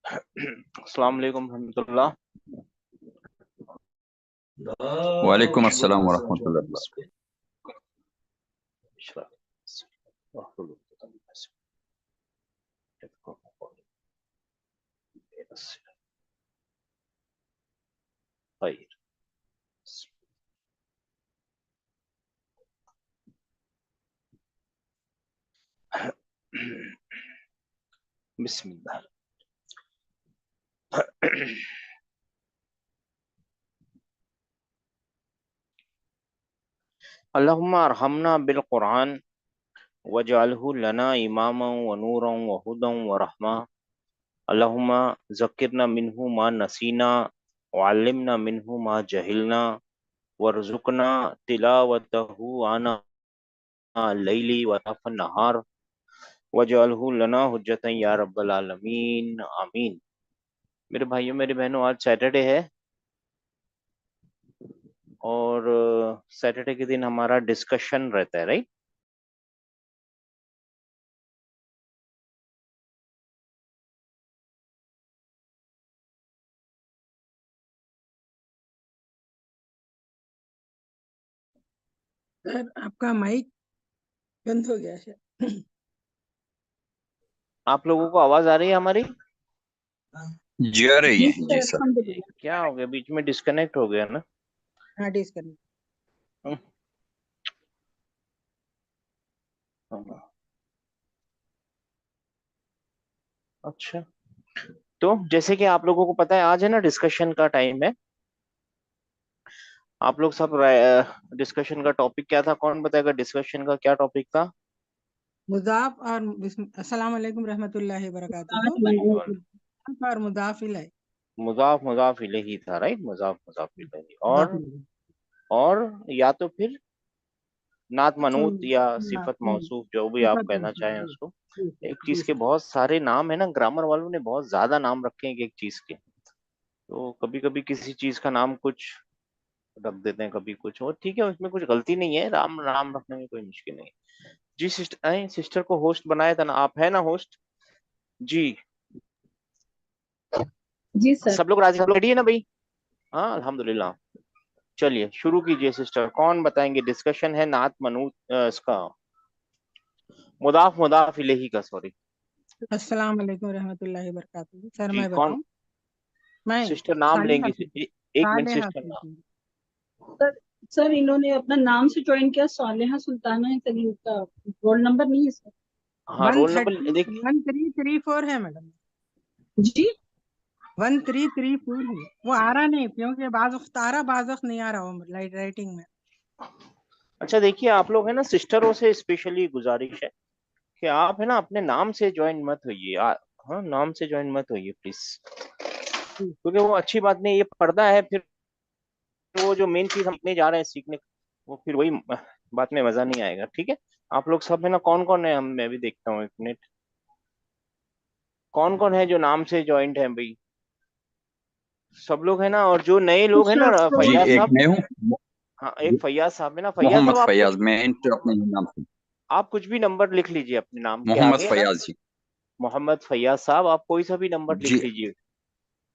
अस्सलाम वालेकुम रहमतुल्लाह। वालेकुम अस्सलाम वरहमतुल्लाह। बिस्मिल्लाह। अल्लाहुम्मा अरहमना बिल कुरान वजअलहु लना इमामन व नूरन व हुदन व रहमा। अल्लाहुम्मा ज़क्किरना मिन्हु मा नसीना व अल्लिमना मिन्हु मा जहिलना वरज़ुकना तिलावतहु आना लैली व अतराफन नहार वजअलहु लना हुज्जतन या रब्बल आलमीन आमीन। मेरे भाइयों मेरी बहनों, आज सैटरडे है और सैटरडे के दिन हमारा डिस्कशन रहता है, राइट? सर आपका माइक बंद हो गया है। आप लोगों को आवाज आ रही है हमारी? जी आ रही है जी सर। क्या हो गया, बीच में डिस्कनेक्ट हो गया ना? हाँ डिस्कनेक्ट। अच्छा, तो जैसे कि आप लोगों को पता है, आज है ना डिस्कशन का टाइम है। आप लोग सब डिस्कशन का टॉपिक क्या था? कौन बताएगा डिस्कशन का क्या टॉपिक था? मुजाफ और अस्सलाम वालेकुम रहमतुल्लाहि व बरकातुहू और मुजाफ इलैह। मुजाफ इलैही था, राइट? मुजाफ इलैही और या तो फिर नात मनूत या सिफत मौसूफ, जो भी आप कहना चाहें उसको। एक चीज के बहुत सारे नाम है ना, ग्रामर वालों ने बहुत ज्यादा नाम रखे हैं एक चीज के। तो कभी कभी किसी चीज का नाम कुछ रख देते हैं, कभी कुछ, और ठीक है, उसमें कुछ गलती नहीं है, राम नाम रखने में कोई मुश्किल नहीं है। जी सिस्टर, सिस्टर को होस्ट बनाया था ना, आप है ना होस्ट? जी जी सर। सब लोग राजी, सब लोग रेडी है ना भाई? हाँ अल्हम्दुलिल्लाह। चलिए शुरू कीजिए सिस्टर। कौन बताएंगे? डिस्कशन है नात मनूत इसका, मुदाफ इलेही का, सॉरी। अस्सलाम वालेकुम रहमतुल्लाहि व बरकातुहू। सर जी मैं कौन? बताऊं? मैं सिस्टर नाम सालिहा लेंगी? एक मिनट सालिहा सिस्टर नाम। सर सर इन्होंने अपना नाम से ज्वाइन किया, सालेहा सुल्ताना है सर, इनका रोल नंबर नहीं है सर। हाँ रोल नंबर देख। 1334 है मैडम। जी 1334 है। वो आ रहा नहीं क्योंकि बाज़ वक्त आ रहा, बाज़ वक्त नहीं आ रहा वो राइटिंग में। अच्छा देखिए, आप लोग है ना, सिस्टरों से स्पेशली गुजारिश है कि आप है ना अपने नाम से ज्वाइन मत होइए। हाँ नाम से ज्वाइन मत होइए प्लीज, क्योंकि वो अच्छी बात नहीं, ये पर्दा है। फिर वो जो मेन चीज हम सीखने जा रहे हैं, सीखने, वो फिर वही बात में मजा नहीं आएगा। ठीक है, आप लोग सब है ना, कौन कौन है? हम मैं भी देखता हूँ, एक मिनट। कौन कौन है जो नाम से ज्वाइंट है भाई? सब लोग है ना? और जो नए लोग हैं ना, जी फैयाज एक साहब। मैं हूँ, हाँ एक फैयाज साहब है ना, फैयाज साहब मोहम्मद आप फैयाज। कुछ, मैं इंटर अपने ही नाम से आप कुछ भी नंबर लिख लीजिए अपने नाम के मोहम्मद आगे, है ना? फैयाज जी। मोहम्मद फैयाज साहब, आप कोई सा भी नंबर लिख जी लीजिए,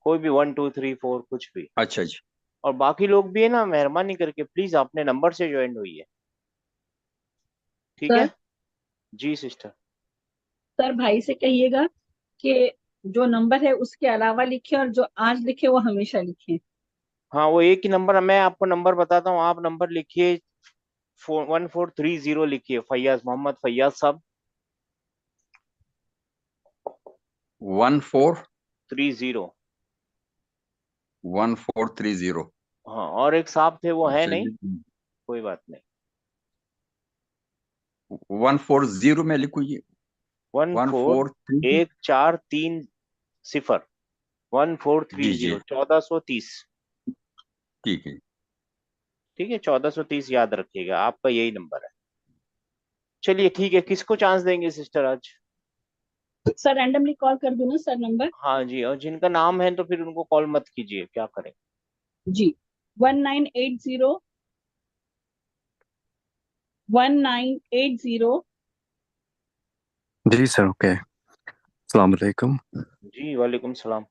कोई भी 1 2 3 4 कुछ भी। अच्छा जी। और बाकी लोग भी है ना, मेहरबानी करके प्लीज अपने नंबर से ज्वाइन हुई है, ठीक है? सर जी सिस्टर। सर भाई से कहिएगा कि जो नंबर है उसके अलावा लिखे, और जो आज लिखे वो हमेशा लिखे। हाँ वो एक ही नंबर, मैं आपको नंबर बताता हूँ, आप नंबर लिखिए 1430 लिखिए, फैयाज, मोहम्मद फैयाज साहब 1430। 1430। हाँ और एक साहब थे, वो है नहीं, चलिए कोई बात नहीं। 140 में लिखू ये। 14 1430 जी जी 1430। ठीक है। ठीक है, 1430 याद रखिएगा, आपका यही नंबर है। चलिए ठीक है, किसको चांस देंगे सिस्टर आज? सर रैंडमली कॉल कर दूं ना सर नंबर? हाँ जी, और जिनका नाम है तो फिर उनको कॉल मत कीजिए, क्या करें? जी 1980 1980 जी सर ओके। अस्सलाम वालेकुम। जी वालेकुम सलाम।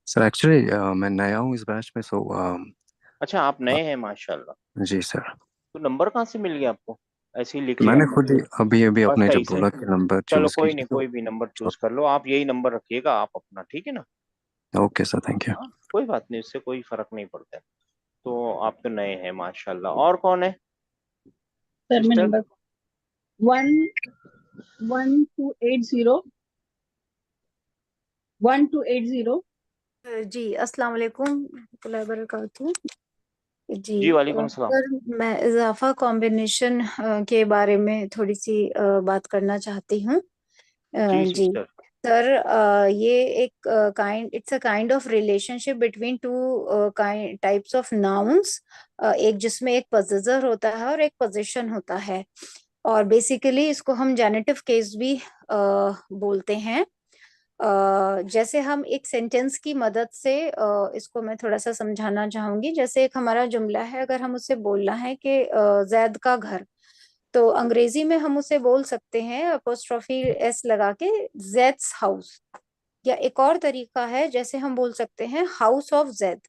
सर एक्चुअली मैं नया हूँ इस बैच में, सो अच्छा, आप नए हैं, माशाल्लाह। जी सर। तो नंबर कहाँ से मिल गया आपको? ऐसे ही लिख लिया मैंने आपने? खुद ही अभी अभी बस अपने जब सही से। बोला कि नंबर चलो चूज कोई नहीं, कीजिए तो। कोई भी नंबर चूज कर लो, आप यही नंबर रखिएगा आप अपना, ठीक है ना? Okay sir, thank you. हाँ, कोई बात नहीं, इससे कोई फर्क नहीं पड़ता है। तो आप तो नए हैं माशाल्लाह। और कौन है सर मैं सिस्टर? नंबर 11280 1280। जी अस्सलाम वालेकुम रहमतुल्लाहि व बरकातहू। जी जी वालेकुम सलाम। सर, मैं इजाफा कॉम्बिनेशन के बारे में थोड़ी सी बात करना चाहती हूँ। जी जी सिस्टर। सर, ये एक it's a kind of relationship between two types of nouns. एक जिसमें एक पोजेसर होता है और एक पोजीशन होता है, और बेसिकली इसको हम जेनेटिव केस भी बोलते हैं। जैसे हम एक सेंटेंस की मदद से इसको मैं थोड़ा सा समझाना चाहूंगी। जैसे एक हमारा जुमला है, अगर हम उससे बोलना है कि जैद का घर, तो अंग्रेजी में हम उसे बोल सकते हैं अपोस्ट्रोफी एस लगा के, जैद्स हाउस। या एक और तरीका है, जैसे हम बोल सकते हैं हाउस ऑफ जैद।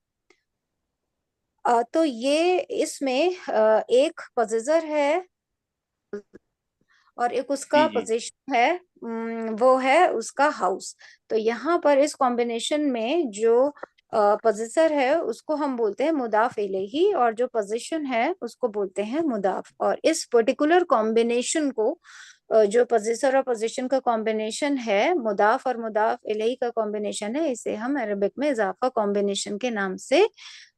तो ये इसमें एक पोजेसर है और एक उसका जी जी। पोजीशन है, वो है उसका हाउस। तो यहाँ पर इस कॉम्बिनेशन में जो पोजेसर है उसको हम बोलते हैं मुदाफ इलेही, और जो पोजीशन है उसको बोलते हैं मुदाफ। और इस पर्टिकुलर कॉम्बिनेशन को जो पोजेसर और पोजीशन का कॉम्बिनेशन है, मुदाफ और मुदाफ इलेही का कॉम्बिनेशन है, इसे हम अरबिक में इजाफा कॉम्बिनेशन के नाम से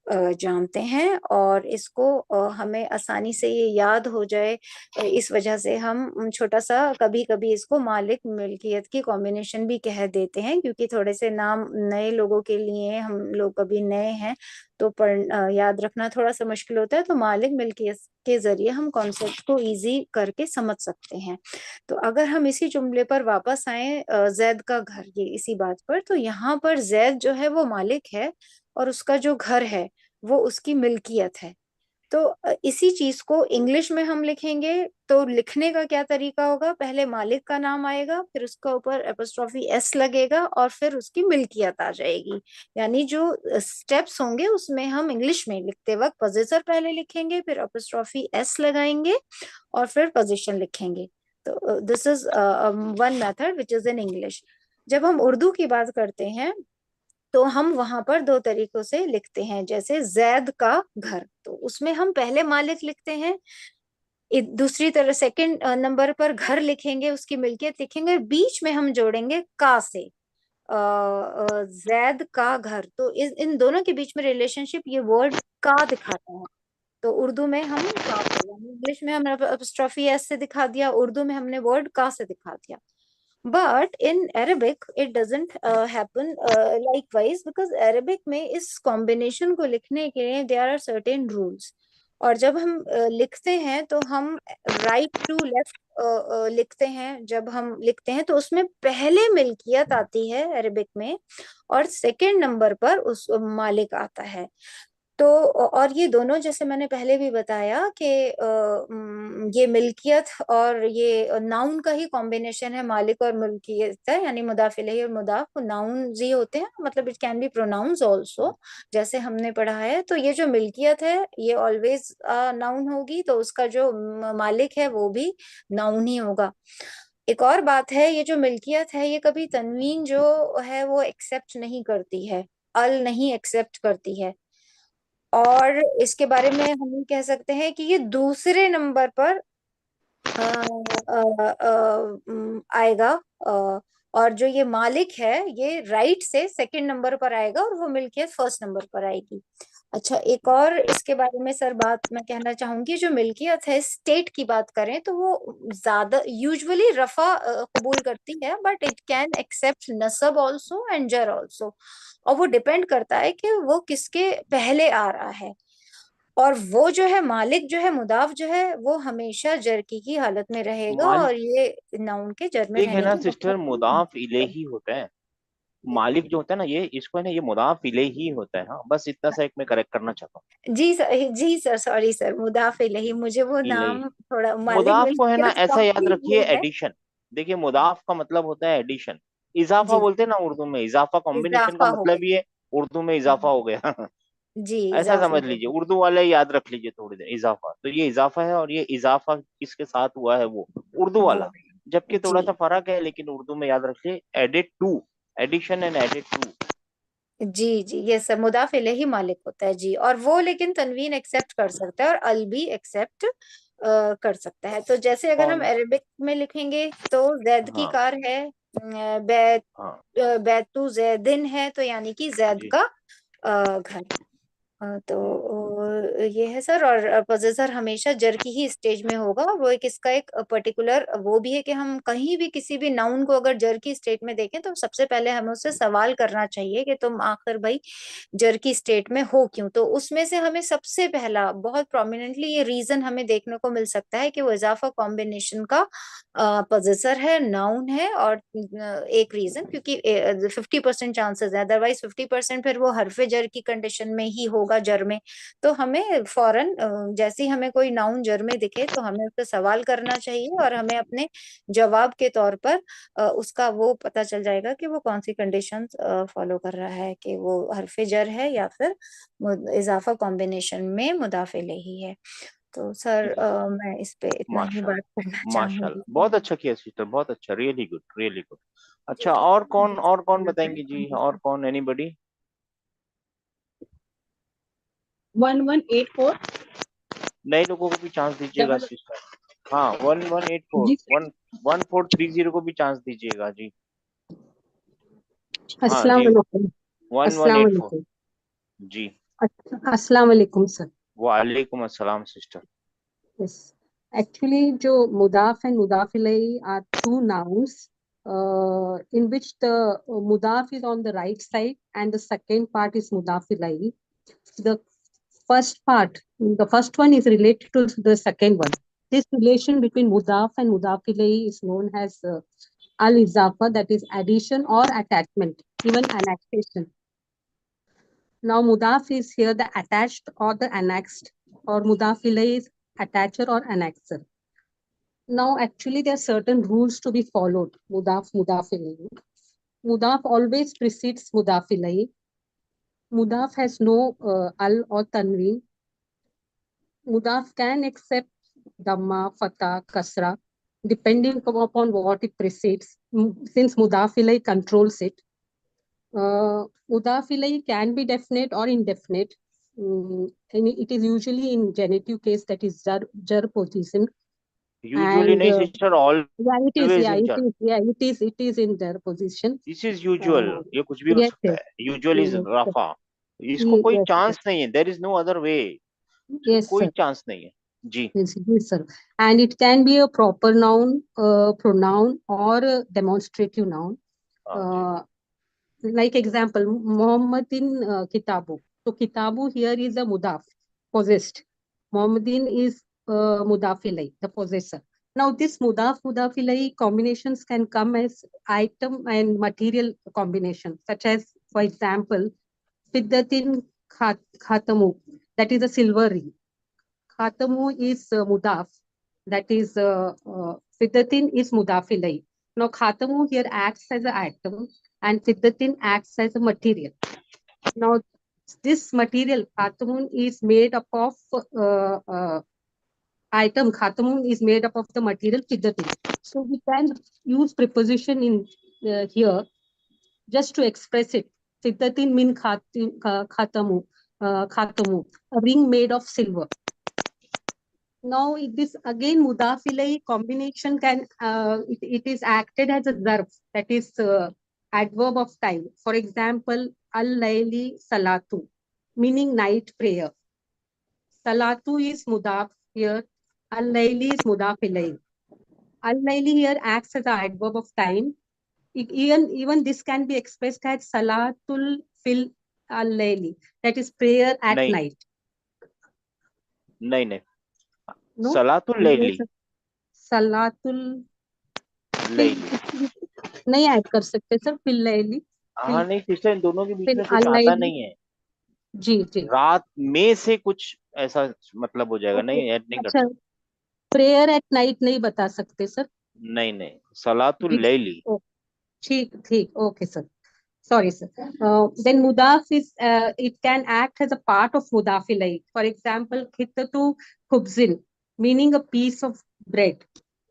जानते हैं। और इसको हमें आसानी से ये याद हो जाए, इस वजह से हम छोटा सा कभी कभी इसको मालिक मिल्कियत की कॉम्बिनेशन भी कह देते हैं, क्योंकि थोड़े से नाम नए लोगों के लिए, हम लोग कभी नए हैं तो याद रखना थोड़ा सा मुश्किल होता है। तो मालिक मिल्कियत के जरिए हम कॉन्सेप्ट को इजी करके समझ सकते हैं। तो अगर हम इसी जुमले पर वापस आए, जैद का घर, ये इसी बात पर, तो यहाँ पर जैद जो है वो मालिक है और उसका जो घर है वो उसकी मिल्कियत है। तो इसी चीज को इंग्लिश में हम लिखेंगे तो लिखने का क्या तरीका होगा? पहले मालिक का नाम आएगा, फिर उसका ऊपर एपोस्ट्रोफी एस लगेगा और फिर उसकी मिल्कियत आ जाएगी। यानी जो स्टेप्स होंगे उसमें हम इंग्लिश में लिखते वक्त पोजेसर पहले लिखेंगे, फिर एपोस्ट्रोफी एस लगाएंगे और फिर पोजीशन लिखेंगे। तो this is one method which is in English. जब हम उर्दू की बात करते हैं तो हम वहां पर दो तरीकों से लिखते हैं। जैसे जैद का घर, तो उसमें हम पहले मालिक लिखते हैं, दूसरी तरह सेकंड नंबर पर घर लिखेंगे, उसकी मिल्कियत लिखेंगे, बीच में हम जोड़ेंगे का से, जैद का घर। तो इन दोनों के बीच में रिलेशनशिप ये वर्ड का दिखाता है। तो उर्दू में हम का से, यानी इंग्लिश में हमने एपोस्ट्रोफी एस से दिखा दिया, उर्दू में हमने वर्ड का से दिखा दिया। But in Arabic it doesn't happen likewise, because Arabic में इस combination को लिखने के लिए there are certain rules। और जब हम लिखते हैं तो हम राइट टू लेफ्ट लिखते हैं। जब हम लिखते हैं तो उसमें पहले मिल्कियत आती है अरबिक में, और सेकंड नंबर पर उस मालिक आता है। तो और ये दोनों, जैसे मैंने पहले भी बताया कि ये मिल्कियत और ये नाउन का ही कॉम्बिनेशन है, मालिक और मिल्कियत है, यानी मुदाफ इलैहि और मुदाफ नाउन ही होते हैं, मतलब it can be pronounce also, जैसे हमने पढ़ा है। तो ये जो मिल्कियत है ये ऑलवेज नाउन होगी, तो उसका जो मालिक है वो भी नाउन ही होगा। एक और बात है, ये जो मिल्कियत है ये कभी तनवीन जो है वो एक्सेप्ट नहीं करती है, अल नहीं एक्सेप्ट करती है। और इसके बारे में हम ये कह सकते हैं कि ये दूसरे नंबर पर आएगा, और जो ये मालिक है ये राइट से सेकंड नंबर पर आएगा और वो मिल्कियत फर्स्ट नंबर पर आएगी। अच्छा, एक और इसके बारे में सर बात मैं कहना चाहूंगी, जो मिल्कियत है स्टेट की बात करें तो वो ज्यादा यूजुअली रफा कबूल करती है, बट इट कैन एक्सेप्ट नसब ऑल्सो एंड जर ऑल्सो। और वो डिपेंड करता है कि वो किसके पहले आ रहा है। और वो जो है मालिक जो है, मुदाफ जो है, वो हमेशा जर की हालत में रहेगा, मालिक और ये नाउन के जर में है रहने ना की सिस्टर, बहुत मुदाफ इलेही होता है। मालिक जो होता है ना, ये इसको है ना, ये मुदाफ इलैही होता है। हाँ, बस इतना सा एक मैं करेक्ट करना चाहता हूँ। जी सर, सॉरी सर, मुदाफ इलैही, मुझे वो इलैही, नाम थोड़ा मालिक मुदाफ मिल को है ना गया तो ऐसा याद काफी रखिए, वो है। एडिशन। देखिए मुदाफ का मतलब होता है एडिशन। इजाफा जी, बोलते हैं ना उर्दू में, इजाफा कॉम्बिनेशन का इजाफा हो मतलब गया। ही है उर्दू में इजाफा हो गया। जी, ऐसा इजाफे समझ हो लीजिए, गए। उर्दू वाले याद रख लीजिए थोड़ी देर, इजाफा तो ये इजाफा है, और ये इजाफा किसके साथ हुआ है, वो उर्दू वो वाला। जबकि थोड़ा सा जी फर्क है, लेकिन उर्दू में याद रखिए added to, addition and added to. जी, ये सर मुदाफ इलैही मालिक होता है जी, और वो लेकिन तनवीन एक्सेप्ट कर सकता है और अल भी एक्सेप्ट कर सकता है। तो जैसे अगर हम कौन? अरेबिक में लिखेंगे तो जैद की हाँ कार है, बैत हाँ बैतु जैदिन है, तो यानी कि जैद जी का घर। तो ये है सर। और पोजेसर हमेशा जर की ही स्टेज में होगा। वो एक इसका एक पर्टिकुलर वो भी है कि हम कहीं भी किसी भी नाउन को अगर जर की स्टेट में देखें तो सबसे पहले हमें उससे सवाल करना चाहिए कि तुम आखिर भाई जर की स्टेट में हो क्यों। तो उसमें से हमें सबसे पहला बहुत प्रोमिनेंटली ये रीजन हमें देखने को मिल सकता है कि वो इजाफा कॉम्बिनेशन का पोजेसर है, नाउन है। और एक रीजन क्योंकि 50% चांसेस है, अदरवाइज 50% फिर वो हरफे जर की कंडीशन में ही होगा, जर में। तो हमें फौरन जैसे ही हमें कोई नाउन जर में दिखे तो हमें उससे सवाल करना चाहिए, और हमें अपने जवाब के तौर पर उसका वो पता चल जाएगा कि वो कौन सी कंडीशंस फॉलो कर रहा है, कि वो हरफे जर है या फिर इजाफा कॉम्बिनेशन में मुदाफ इलैही है। तो सर जी। मैं इस पे इतना ही बात करना माशाल्लाह चाहूंगी माशाल्लाह, सर। बहुत अच्छा किया सिस्टर, बहुत अच्छा, रियली गुड रियली गुड। अच्छा, और कौन बताएंगे जी, और कौन, एनीबडी? 1184 नए लोगों को भी चांस दीजिएगा डबल। सिस्टर। हाँ, 1184, जी 1430 को भी चांस दीजिएगा जी। हाँ अस्सलाम जी, वालेकुम। वन वन अस्सलाम एट फोर वालेकुम। जी। अस्सलाम वालेकुम सर। वालेकुम अस्सलाम सिस्टर। Yes. Actually, जो mudaf and mudaf ilayhi are two nouns in which the mudaf is on the right side and the second part is mudaf ilayhi. The the first one is related to the second one. This relation between mudaf and mudaf ilayhi is known as al-izafa, that is addition or attachment, even annexation. Now, mudaf is here the attached or the annexed, or mudaf ilayhi is attacher or annexer. Now, actually, there are certain rules to be followed. Mudaf, mudaf ilayhi. Mudaf always precedes mudaf ilayhi. Mudaf has no al or tanween. Mudaf can accept dhamma, fatha, kasra, depending upon what it precedes, since mudaf ilayhi controls it. Mudaf ilayhi can be definite or indefinite. And it is usually in genitive case, that is jar position. Usually And नहीं sister, yeah, it is. Always Yeah, in it चर। is. Yeah, it is in their position. This is usual, Uh, ये कुछ भी हो yes, सकता yes, है, usual is yes, sir. रफा। इसको कोई Yes, sir. चांस नहीं है, there is no other way, इसको Yes, कोई sir. चांस नहीं है जी। Yes, yes, sir. And it can be a proper noun, pronoun, or a demonstrative noun. हाँ जी। Uh, like example, Muhammadin Kitabu. So Kitabu here is a mudaf, possessed. Muhammadin is mudaf ilay, the possessor. Now this mudaf ilay combinations can come as item and material combination, such as, for example, Fiddatin Khatamu, that is a silver ring. Khatamu is mudaf, that is Fiddatin is mudaf ilay. Now Khatamu here acts as an item and Fiddatin acts as a material. Now this material Khatamun is made up of item. Khatamun is made up of the material Fiddatin. So we can use preposition in here just to express it. Fiddatin mean khatamu, khatamu, a ring made of silver. Now this again mudaf ilay combination can it is acted as a zarf, that is adverb of time. For example, al-layli salatu, meaning night prayer. Salatu is mudaf here. Al-layli is mudaf ilay. Al-layli here acts as an adverb of time. Even this can be expressed as salatul fil al-layli, that is prayer at नहीं night. नहीं नहीं, No, सलातुल लैली, salatul लैली। Fill नहीं add कर सकते sir, fill लैली। हाँ नहीं सिस्टर, इन दोनों के बीच फिर में कुछ आता अनलाइली। नहीं है। जी जी। रात में से कुछ ऐसा मतलब हो जाएगा, ओके। नहीं ऐड नहीं कर अच्छा, सकते। प्रेयर एट नाइट नहीं बता सकते सर? नहीं नहीं, सलातुल जी। लैली। ओ, ठीक ठीक, okay sir. Sorry, sir. Then mudaf is it can act as a part of mudaf ilayhi. For example, khittatu khubzin, meaning a piece of bread.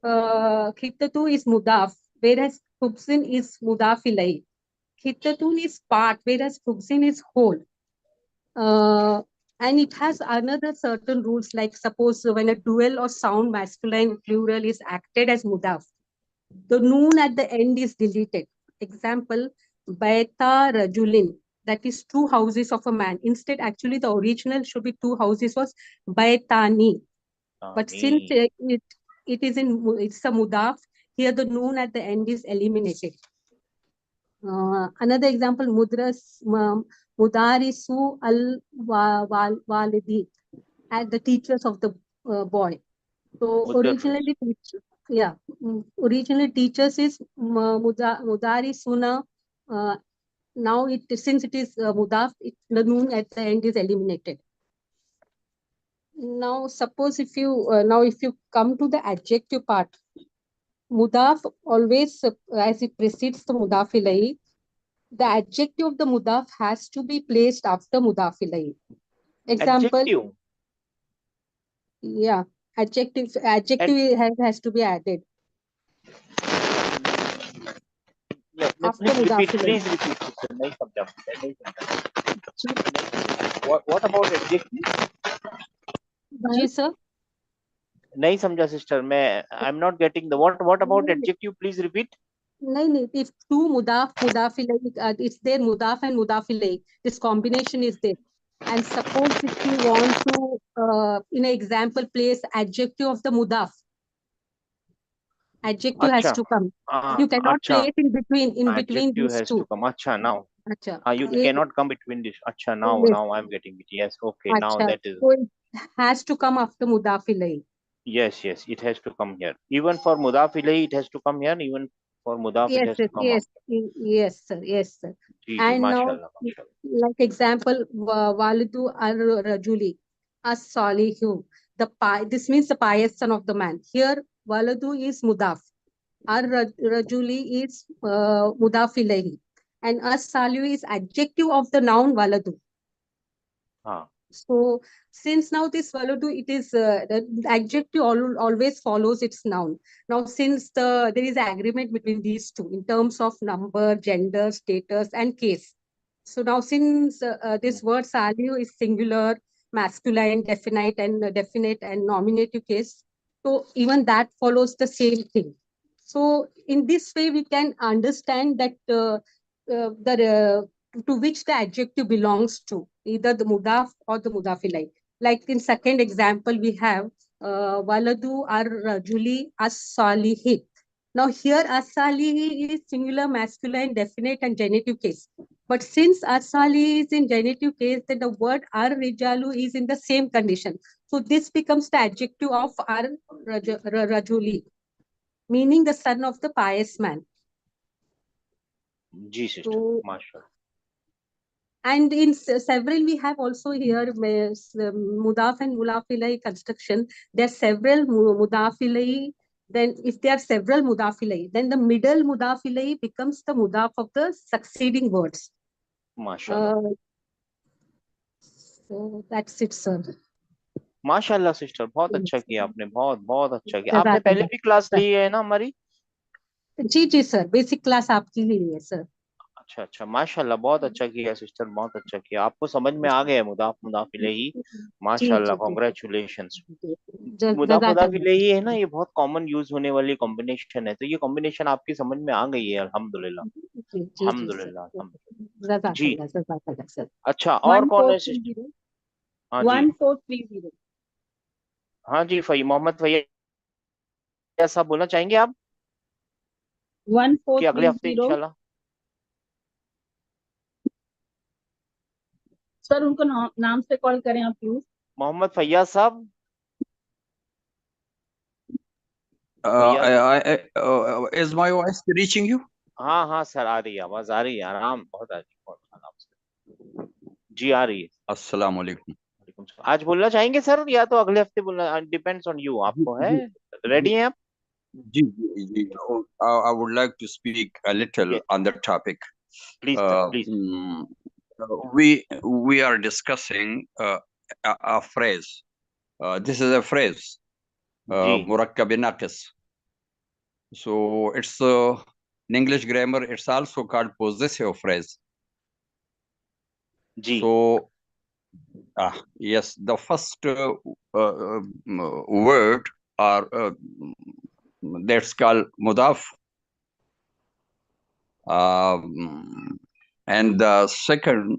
Khittatu is mudaf, whereas khubzin is mudaf ilayhi. Khittatun is part, whereas khubzin is whole. And it has another certain rules, like suppose when a dual or sound masculine plural is acted as mudaf, the noon at the end is deleted. Example, Baita Rajulin, that is two houses of a man. Instead, actually, the original should be two houses was Baitani. But since नहीं। it's a mudaf, here the noon at the end is eliminated. Another example, Mudarisu al Walidi, at the teachers of the boy. So मुदर्रिस। originally teachers is Mudari Suna. Now since it is Mudaf, the noon at the end is eliminated. Now suppose if you come to the adjective part, Mudaf always as it precedes the Mudaf ilahi, the adjective of the Mudaf has to be placed after Mudaf ilahi. Example, adjective. yeah, adjective has to be added after please Mudaf repeat, ilahi. Please repeat sister, नहीं समझा मैं, नहीं समझा। What about adjective? जी sir. नहीं समझा sister मैं, I am not getting the what about adjective, please repeat. नहीं, if two mudaf ilayhi, it's there mudaf and mudaf ilayhi, this combination is there. And suppose if you want to in an example place adjective of the mudaf, adjective has अच्छा to come. You cannot अच्छा, place in between adjective these has two. to come, अच्छा now, अच्छा, you cannot come between this, अच्छा yes, now I'm getting it, yes, okay, now अच्छा, that is, so it has to come after mudaf ilayhi. yes it has to come here, even for mudaf ilayhi it has to come here, even for mudaf it Yes, has to yes, come yes, after। yes, sir, yes, sir. जी And now, माशाल्लाह माशाल्लाह। like example, walidu ar-rajuli as-salihu. This means the pious son of the man. Here, waladu is mudaf. Ar-rajuli is mudaf ilayhi. And as-salihu is adjective of the noun waladu. हाँ So since now this Valudu, it is the adjective always follows its noun. Now since there is agreement between these two in terms of number, gender, status, and case. So now since this word Saliu is singular, masculine, definite and nominative case, so even that follows the same thing. So in this way we can understand that to which the adjective belongs to, either the mudaf or the mudaf ilayh. Like in second example, we have waladu ar-rajuli as-salihi. Now here as-salihi is singular, masculine, definite and genitive case. But since as-salihi is in genitive case, then the word ar-rijalu is in the same condition. So this becomes the adjective of ar-rajuli, meaning the son of the pious man. जी sister So, माशाल्लाह। and in several, we have also here mudaf and mulafilai construction. There are several mudafilai. Then if there are several mudafilai, then the middle mudafilai becomes the mudaf of the succeeding words. माशाल्लाह So that's it, sir. माशाल्लाह sister, बहुत अच्छा किया आपने, बहुत बहुत अच्छा किया आपने, पहले भी क्लास ली है ना हमारी? जी सर, बेसिक क्लास आपकी ही है सर। अच्छा अच्छा माशाल्लाह, बहुत अच्छा किया सिस्टर, बहुत अच्छा किया, आपको समझ में आ गया मुदाफ मुदाफ इलैही, जी माशाल्लाह जी जी कॉन्ग्रेचुलेशंस। मुदाफ मुदाफ जज़ाकल्लाह। इलैही है ना, ये बहुत कॉमन यूज होने वाली कॉम्बिनेशन है, तो ये कॉम्बिनेशन आपकी समझ में आ गई है, अल्हम्दुलिल्लाह जी सर, अल्हम्दुलिल्लाह अल्हम्दुलिल्लाह। जी जज़ाकल्लाह सर। अच्छा, और कौन है सिस्टर? 1430 हाँ जी, 1430 हाँ जी, मोहम्मद फैयाज साहब बोलना चाहेंगे आप कि अगले हफ्ते 1430 इंशाल्लाह? सर उनको नाम से कॉल करें आप प्लीज। मोहम्मद फैयाज साहब, Faiyaz Is my voice reaching you? हाँ हाँ सर, आ रही है आवाज, आ रही है, आराम बहुत आ रही है, बहुत आराम से। जी आ रही है। अस्सलाम वालेकुम। वालेकुम सलाम। आज बोलना चाहेंगे सर या तो अगले हफ्ते बोलना, डिपेंड्स ऑन यू, जी आपको है। जी जी रेडी हैं आप? जी जी जी। I would like to speak a little ये on the topic. Please sir Uh, please. mm, we are discussing a phrase. This is a phrase, जी murakkab naqis. So it's in English grammar. It's also called possessive phrase. जी So yes, the first word or that's called mudaf. And the second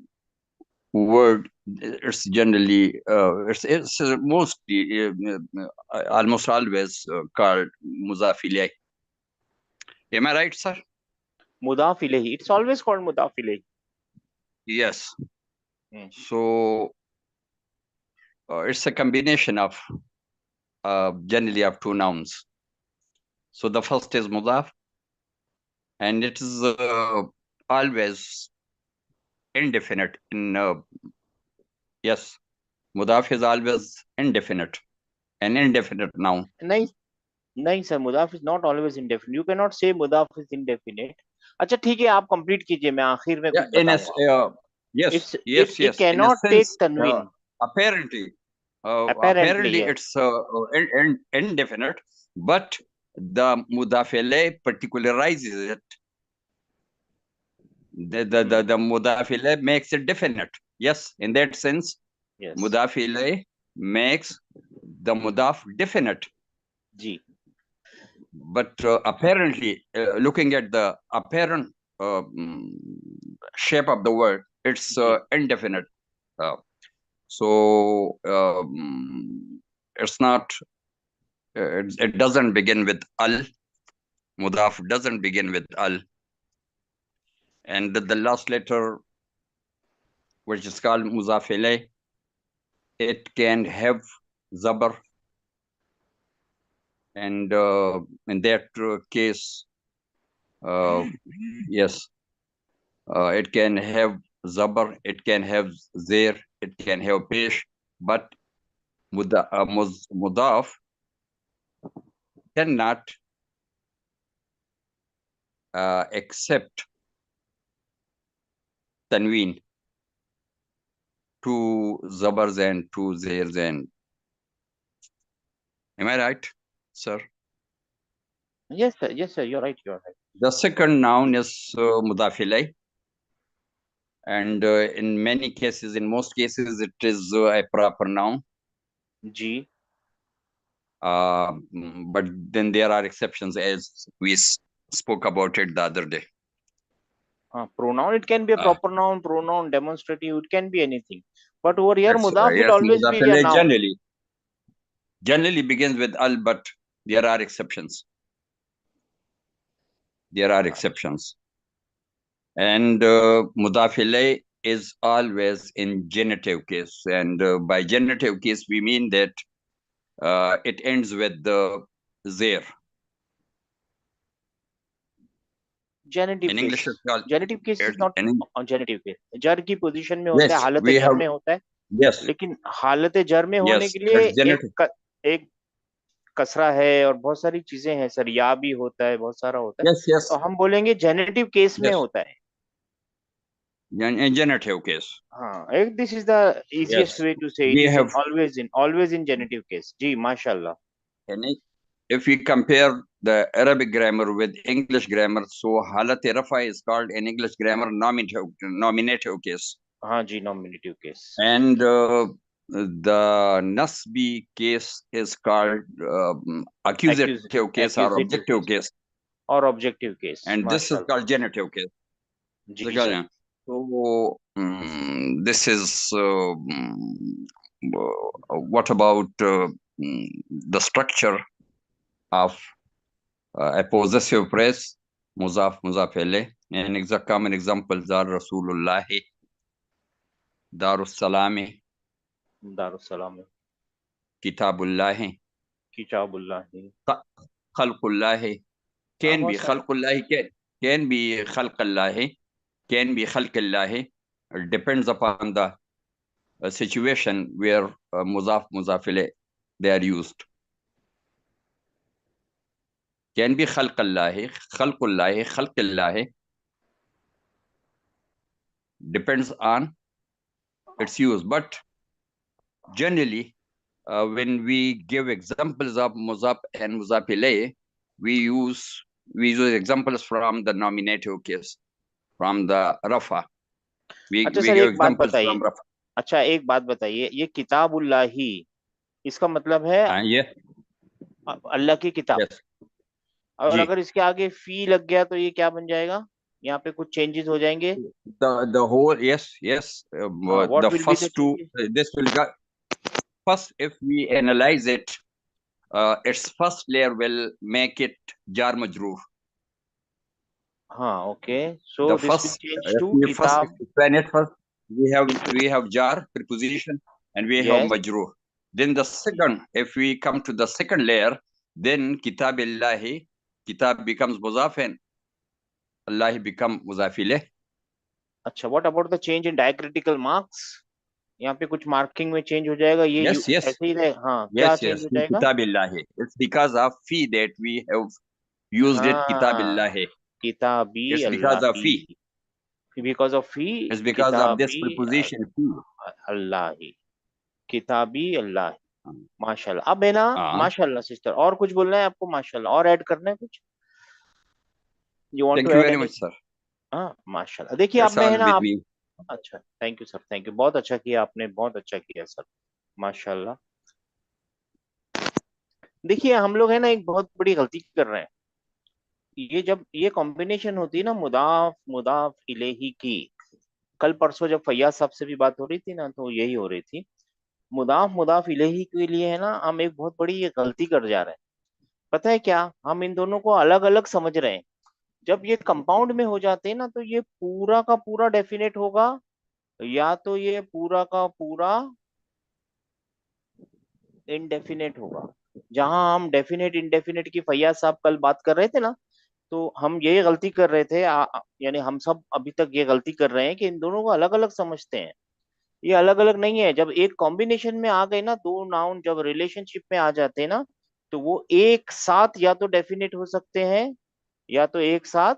word, it's generally it's mostly almost always called mudaf ilayh. Am I right, sir? मुदाफ इलेही, it's always called मुदाफ इलेही। Yes. Hmm, So it's a combination of generally of two nouns. So the first is mudaf, and it is always indefinite in yes, mudaf is always indefinite, an indefinite noun. नहीं नहीं sir, मुदाफ is not always indefinite, you can not say मुदाफ is indefinite. अच्छा ठीक है, आप complete कीजिए, मैं आखिर में Yeah, कुछ बताऊंगा। yes, it's yes, it yes. In a cannot take sense, तनवीन। apparently, apparently apparently yes. it's indefinite, but the mudafile particularizes it. The mudafile makes it definite. Yes, in that sense, yes mudafile makes the mudaf definite. जी But apparently, looking at the apparent mm, shape of the word, it's जी indefinite. So it's not. It doesn't begin with al. Mudaf doesn't begin with al, and the last letter, which is called mudaf ilayh, it can have zabar, and in that case, yes, it can have zabar, it can have zir, it can have pesh, but mudaf cannot accept tanween, two zabars and two zirs. And am I right, sir? Yes sir, you right, you right. The second noun is mudaf ilayh, and in many cases, in most cases, it is a proper noun. जी But then there are exceptions, as we spoke about it the other day. हाँ, pronoun it can be a Uh, proper noun, pronoun, demonstrative, it can be anything, but over here that's mudaf will yes, always mudaf be a ilayh noun. generally begins with al, but there are exceptions. There are exceptions, and mudaf ilayh is always in genitive case, and by genitive case we mean that it ends with the zir. Genitive In English, case, it's called. genitive case is not In, on genitive case, जर की position में होता है, yes, हालत we जर have. में होता है, Yes, लेकिन हालत जर में होने yes, के लिए it's genitive. एक कसरा है और बहुत सारी चीजें हैं सर, या भी होता है, बहुत सारा होता है, Yes, तो yes, हम बोलेंगे जेनेटिव केस में yes. होता है। In genitive case. हाँ, एक this is the easiest Yes, way to say, it we is in have. Always in genitive case. जी माशाल्लाह। If we compare the Arabic grammar with English grammar, so halat rafa is called in English grammar nominative case, हाँ जी, nominative case. and the nasbi case is called accusative case or accusative objective case case, और objective case, and this is माशाल्लाह। called genitive case. जी सर। So this is what about the structure of a possessive phrase, muzaf, muzaf ilayh. And common examples are Rasulullahi, Darussalami, Darussalam, Kitabullahi, किताबुल्लाह। Khalqullahi. हाँ Can be बहुत सारे। Khalqullahi, can. can be khalq Allah, can be khalq Allah. It depends upon the situation where mudaf mudaf ilayh they are used. Can be khalq Allah, khalq Allah, khalq Allah. Depends on its use, but generally when we give examples of mudaf and mudaf ilayh, we use examples from the nominative case, from the rafa. We अच्छा we sir give एक बात examples बताइए, from rafa. अच्छा एक बात बताइए, ये किताबुल्लाही इसका मतलब है Yeah, अल्लाह की किताब, yes. और जी. अगर इसके आगे फी लग गया तो ये क्या बन जाएगा? यहाँ पे कुछ चेंजेस हो जाएंगे? The whole, yes. हाँ, what The will be the first two, changes? this will go first. If we analyze it, its first layer will make it jar majroor. हाँ, okay, so The this will first, change if to we first किताब. explain it first, we have jar preposition and we have yes, majroor. Then the second, if we come to the second layer, then kitab illahi, kitab becomes mudaf and Allah become mudaf ilayh. अच्छा, what about the change in diacritical marks? यहाँ पे कुछ marking में change हो जाएगा, ये Yes, yes. ऐसे ही रहे, हाँ, क्या Yes, चेंज हो in जाएगा? Kitabillahi. It's because of fee that we have used it हाँ, Kitabillahi. किताबी It's because of अल्लाही, fee. Because of fee, It's because of this किताबी preposition fee. अल्लाही, किताबी अल्लाह, माशाल्लाह। अब है ना, माशाल्लाह सिस्टर, और कुछ बोलना है आपको? माशाल्लाह, और ऐड करना है कुछ? You want Thank to you add very any? much, sir. हाँ, माशाल्लाह। देखिए अब That's मैं है all ना with आप, me. अच्छा, thank you sir, thank you, बहुत अच्छा किया आपने, बहुत अच्छा किया सर, माशाल्लाह। देखिए हम लोग है ना एक बहुत बड़ी गलती कर रहे हैं, ये जब ये कॉम्बिनेशन होती है ना मुदाफ मुदाफ इलेही की, कल परसों जब फैयाज साहब से भी बात हो रही थी ना, तो यही हो रही थी, मुदाफ मुदाफ इलेही के लिए है ना हम एक बहुत बड़ी ये गलती कर जा रहे हैं। पता है क्या, हम इन दोनों को अलग अलग समझ रहे हैं। जब ये कंपाउंड में हो जाते हैं ना, तो ये पूरा का पूरा डेफिनेट होगा, या तो ये पूरा का पूरा इनडेफिनेट होगा। जहां हम डेफिनेट इनडेफिनेट की फैयाज साहब कल बात कर रहे थे ना, तो हम ये गलती कर रहे थे, यानी हम सब अभी तक ये गलती कर रहे हैं कि इन दोनों को अलग अलग समझते हैं। ये अलग अलग नहीं है। जब एक कॉम्बिनेशन में आ गए ना, दो नाउन जब रिलेशनशिप में आ जाते हैं ना, तो वो एक साथ या तो डेफिनेट हो सकते हैं, या तो एक साथ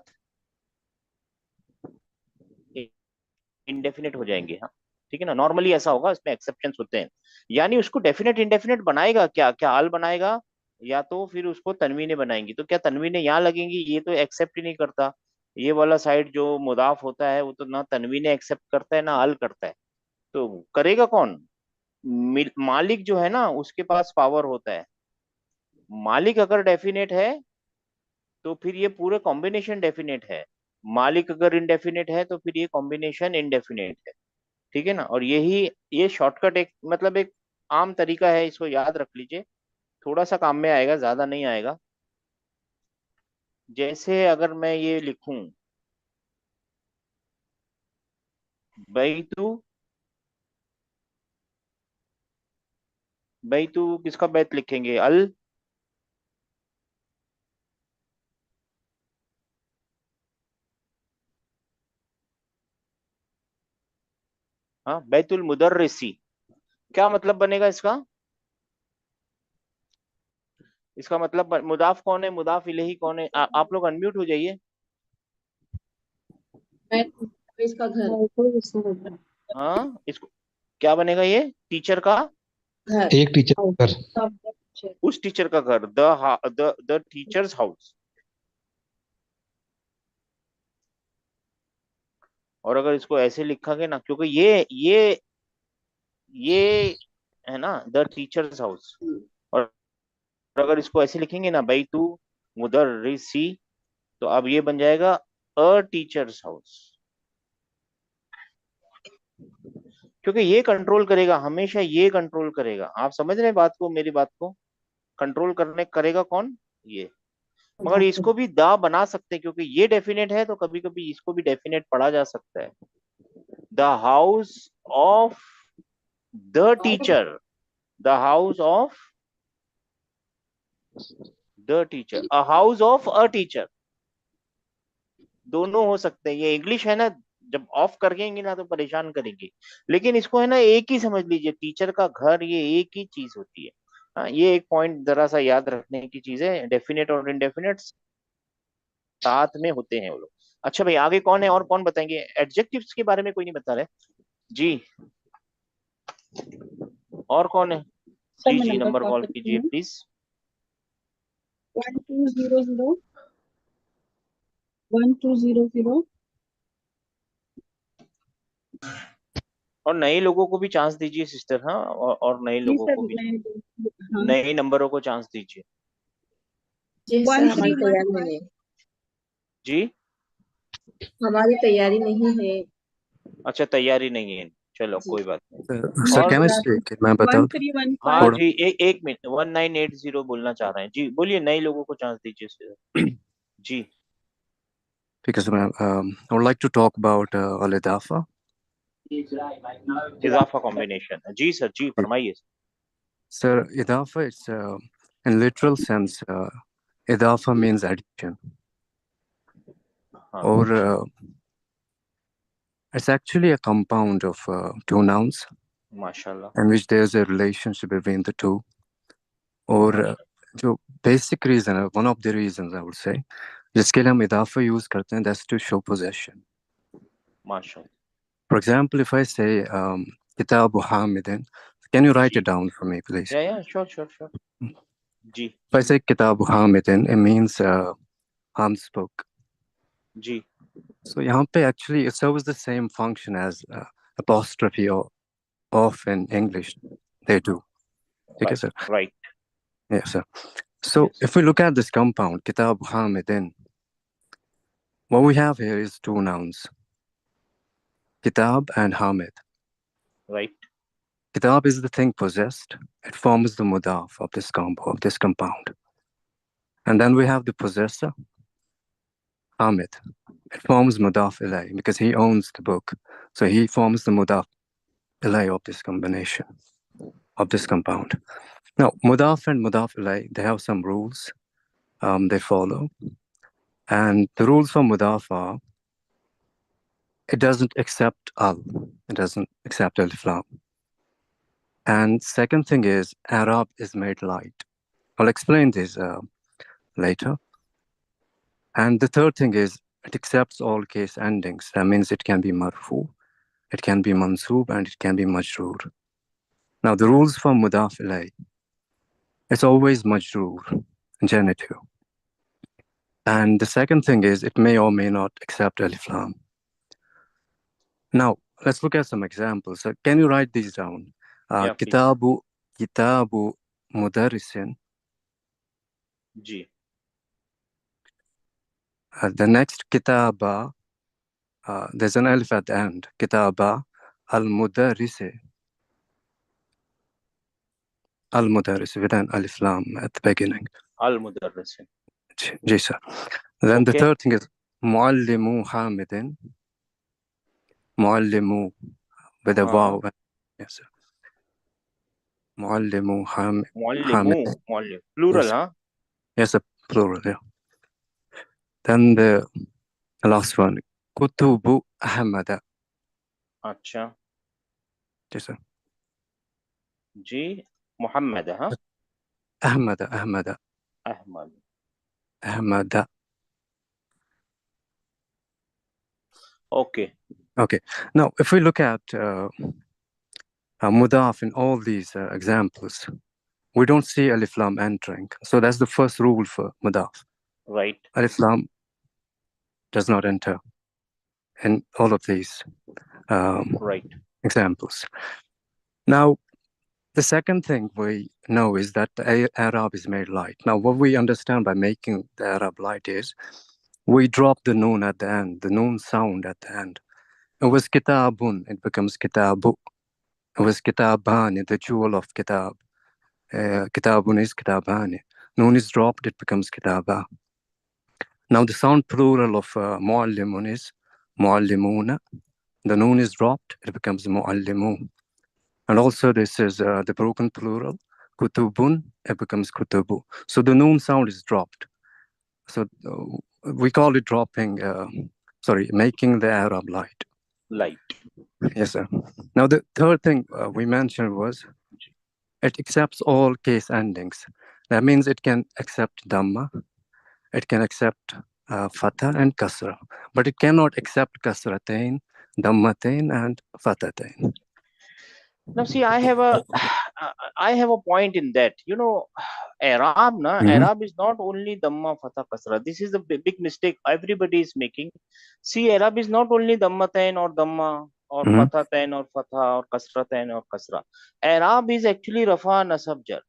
इनडेफिनेट हो जाएंगे। हाँ, ठीक है ना, नॉर्मली ऐसा होगा, इसमें एक्सेप्शंस होते हैं। यानी उसको डेफिनेट इंडेफिनेट बनाएगा क्या, क्या हाल बनाएगा, या तो फिर उसको तनवीने बनाएंगी। तो क्या तनवीने यहाँ लगेंगी? ये तो एक्सेप्ट ही नहीं करता। ये वाला साइड जो मुदाफ होता है वो तो ना तनवीने एक्सेप्ट करता है ना हल करता है। तो करेगा कौन? मालिक जो है ना, उसके पास पावर होता है। मालिक अगर डेफिनेट है तो फिर ये पूरे कॉम्बिनेशन डेफिनेट है। मालिक अगर इनडेफिनेट है तो फिर ये कॉम्बिनेशन इनडेफिनेट है। ठीक है ना, और यही ये शॉर्टकट एक मतलब एक आम तरीका है, इसको याद रख लीजिए, थोड़ा सा काम में आएगा, ज्यादा नहीं आएगा। जैसे अगर मैं ये लिखूं, बैतू, बैतू किसका बैत लिखेंगे? अल, हाँ, बैतुल मुदर्रिसी, क्या मतलब बनेगा इसका? इसका मतलब मुदाफ कौन है, मुदाफ इलेही कौन है? आप लोग अनम्यूट हो जाइए। इसका घर, हाँ, इसको क्या बनेगा? ये टीचर का, घर, एक टीचर घर। उस टीचर का घर, द टीचर्स हाउस। और अगर इसको ऐसे लिखा गया ना, क्योंकि ये है ना द टीचर्स हाउस, और अगर इसको ऐसे लिखेंगे ना, बैतू मुदर्रिसी, तो अब ये बन जाएगा अ टीचर्स हाउस। क्योंकि ये कंट्रोल करेगा, हमेशा ये कंट्रोल करेगा। आप समझ रहे हैं बात को, मेरी बात को? कंट्रोल करने करेगा कौन? ये। मगर इसको भी दा बना सकते हैं, क्योंकि ये डेफिनेट है, तो कभी कभी इसको भी डेफिनेट पढ़ा जा सकता है। The house of the teacher, the house of the teacher, a house of a teacher. दोनों हो सकते हैं। ये इंग्लिश है ना, जब ऑफ करेंगे ना तो परेशान करेंगे, लेकिन इसको है ना एक ही समझ लीजिए, टीचर का घर ये एक ही चीज होती है। हाँ, ये एक पॉइंट जरा सा याद रखने की चीज है, डेफिनेट और इनडेफिनेट साथ में होते हैं वो लोग। अच्छा भाई, आगे कौन है और कौन बताएंगे? एडजेक्टिव्स के बारे में कोई नहीं बता रहे जी, और कौन है? सर जी मैं जी, नंबर नंबर कॉल कॉल करती कीजिए हूँ। प्लीज। 1200 1200। और नए लोगों को भी चांस दीजिए सिस्टर, हाँ, और नए जी लोगों सर को भी, मैं, हाँ, नए नंबरों को चांस दीजिए जी सर, हमारी तैयारी 1315। नहीं है। जी। हमारी तैयारी नहीं है। अच्छा, तैयारी नहीं है, चलो जी कोई बात नहीं। सर और केमिस्ट्री मैं बता दूं हाँ थोड़ा?1315। जी, एक मिनट, 1980 बोलना चाह रहे हैं जी, बोलिए, नए लोगों को चांस दीजिए सिस्टर जी। ठीक है सर, मैं I would like to talk about al-idafa. इजाफा कॉम्बिनेशन, जी सर, जी फरमाइए। Sir, idafa, it's in literal sense, idafa means addition, हाँ or it's actually a compound of two nouns माशाल्लाह, in which there's a relationship between the two. और माशाल्लाह, जो basic reason है, one of the reasons I would say, जिसके लिए हम इदाफा यूज करते हैं, दैट्स टू शो पोजेशन. माशाल्लाह, for example, if I say किताब हामिदin, can you write ji, it down for me please? Yeah sure sure sure ji, If I say किताब हामिदin, it means Ham's book. Ji, So यहाँ पे actually it serves the same function as apostrophe or of in English. They do. ठीक है right sir? Right, Yes sir. So yes, if we look at this compound, kitab hamidin, what we have here is two nouns, kitab and hamid. Right, Kitab is the thing possessed. It forms the mudaf of this compound. And then we have the possessor, Hamid. It forms mudaf ilay because he owns the book. So he forms the mudaf ilay of this combination, of this compound. Now, mudaf and mudaf ilay, they have some rules they follow. And the rules for mudaf are, it doesn't accept al. It doesn't accept alif lam. And second thing is, Arab is made light. I'll explain this later. And the third thing is, it accepts all case endings. That means it can be marfu, it can be mansoob, and it can be majroor. Now, the rules for mudaf ilay, it's always majroor, genitive. And the second thing is, it may or may not accept alif lam. Now, let's look at some examples. So can you write these down? या please Kitabu mudarrisin. जी, The next kitaba, there's an alif at the end. Kitaba al-mudarrisi. Al-mudarris with an alif lam at the beginning. अल मुदर्रिसिन, Ji sir. Then the okay, third thing is muallimu hamidin. Muallimu with a हाँ हाँ, waw. Yes sir. Muallimu मुअल्लिमू, hamidin. मुअल्लिम plural, Yes. हाँ, Yes sir. Plural. Yeah. Then the last one. Kutubu ahmada. अच्छा Yes sir. जी, मोहम्मद, हाँ, Ahmada. Ahmad, Ahmada. Okay, Okay. Now, if we look at mudaf in all these examples, we don't see alif lam entering. So that's the first rule for mudaf. Right, Alif lam does not enter in all of these right, examples. Now, the second thing we know is that the Arab is made light. Now, what we understand by making the Arab light is we drop the noon at the end, the noon sound at the end. It was kitabun, it becomes kitabu. It was kitabani, the jewel of kitab. Kitabun is kitabani. Noon is dropped, it becomes kitaba. Now, the sound plural of muallimun is muallimuna. The noon is dropped, it becomes muallimun. And also this is the broken plural, kutubun, it becomes kutubu. So the noon sound is dropped. So we call it dropping making the Arab light. Light. Yes, sir. Now, the third thing we mentioned was it accepts all case endings. That means it can accept Dhamma, it can accept Fatha and Kasra, but it cannot accept Kasratain, Dhammatain, and Fathatain. Now, see, I have a point in that. You know, Arab, Arab is not only Dhamma, Fatha, Kasra. This is a big mistake everybody is making. See, Arab is not only Dhammatain or Dhamma or Fathatain or Fatha or Kasratain or Kasra. Arab is actually Rafa, Nasab, Jar.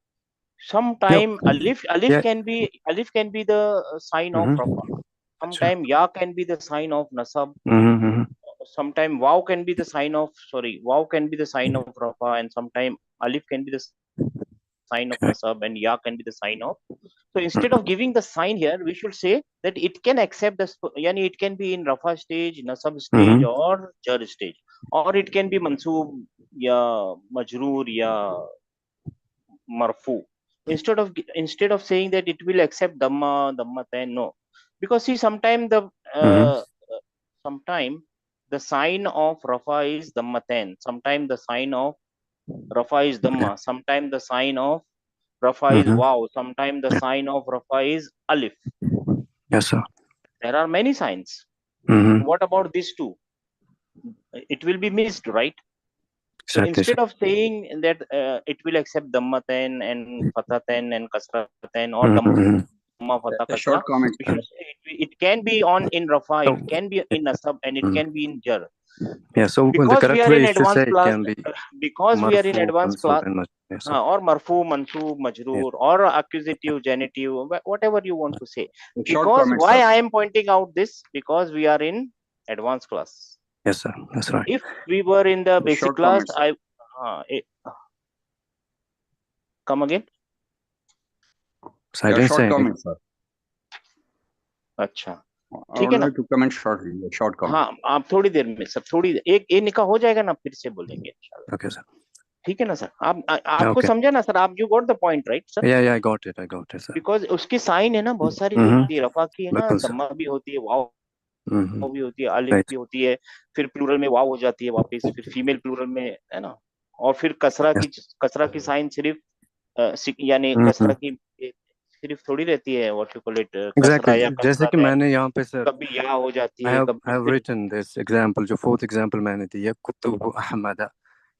Sometime alif can be the sign of Rafa. Sometime ya can be the sign of Nasab. Sometime wow can be the sign of Rafa, and sometime alif can be the sign of Nasab, and ya can be the sign of. So instead of giving the sign here, we should say that it can accept the, yani it can be in Rafa stage, Nasab stage, or Jar stage, or it can be Mansoob, ya Majroor, ya Marfu. Instead of saying that it will accept Dhammatain, no, because see, sometime the sign of Rafa is Dhammatain, sometime the sign of Rafa is Dhamma, sometime the sign of Rafa is Wow, sometime the sign of Rafa is Alif. Yes, sir. There are many signs. What about these two? It will be missed, right? So Exactly, instead of saying that it will accept Dhammatain and Fathatain and Kasratain or Dhamma Fatha A Kasra, short comment, we sir. should say it can be in Rafa, it can be in Nasab, and it can be in Jar. Yeah, so the Because we correct are in way is to advanced say it class, can be because we are in Marfu, advanced Mansub, class, and yes, sir. or Marfu, Mansub, Majroor, or accusative, genitive, whatever you want to say. A short Because comment, why sir. I am pointing out this? Because we are in advanced class. Yes, sir. That's right. If we were in the basic Short class, comment, come again. So I Yeah, didn't short say anything. comment, sir. अच्छा, I ठीक would है ना? like to comment shortly. A short comment. हाँ, आप थोड़ी देर में sir, थोड़ी एक निकाह हो जाएगा ना, फिर से बोलेंगे इंशाल्लाह. Okay, sir. ठीक है ना सर? आपको Okay. समझा ना सर? आप you got the point, right, sir? Yeah, I got it, sir. Because उसकी साइन है ना, बहुत सारी जो होती है, रफा की है ना, बिल्कुल, sir. दम्मा भी होती है, वाव भी होती है, अलिफ भी होती है, फिर प्लूरल में वाव हो जाती है वापस, फिर फीमेल प्लूरल में, है ना, और फिर कसरा की साइन सिर्फ यानी कसरा की सिर्फ थोड़ी रहती है, व्हाट यू कॉल इट, कसरा या कसरा. जैसे कि मैंने यहाँ पे सर कभी या हो जाती I है, have कभी written this example, जो fourth example मैंने दिया, कुतुब अहमद,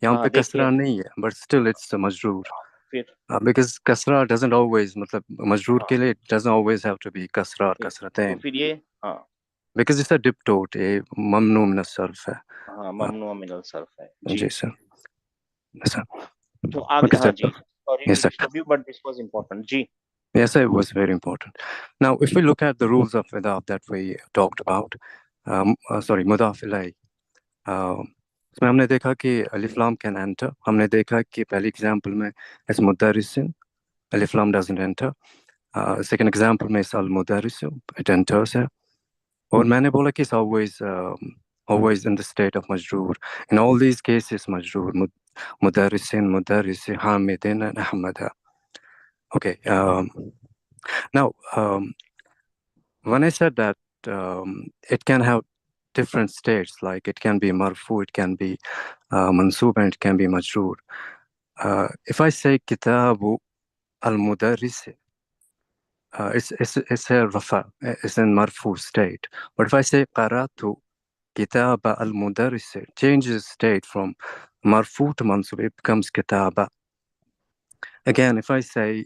यहाँ पे देखिए कसरा नहीं है, but still it's a majroor. फिर Because kasra doesn't always, मतलब majroor के लिए it doesn't always have to be kasra or तो kasratain. फिर ये Because it's a diptote, ये ममनू मिन सर्फ है. ममनू मिन सर्फ है. जी sir. Yes, sir. तो आगे, Okay, sir. Ji, sorry Yes, to sir. disturb you, but this was important. Ji. Yes, it was very important. Now, if we look at the rules of idaf that we talked about, mudaf ilay, इसमें हमने देखा कि अलिफ लाम can enter. हमने देखा कि पहली example में as मुदर्रिसिन, अलिफ लाम doesn't enter. Second example में is al मुदर्रिसु, it enters है. और मैंने बोला कि it's always in the state of majroor. In all these cases, majroor, mudarrisin, mudarrisi, hamidin, and ahmada. Okay. Now, when I said that it can have different states, like it can be marfu, it can be mansub, and it can be majroor. If I say kitabu al-mudarrisi, it's a rafa, it's in marfu state. But if I say qaratu kitaba al-mudarrisi, changes state from marfu to mansub, it becomes kitaba. Again, if I say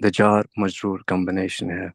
the jar majroor combination here,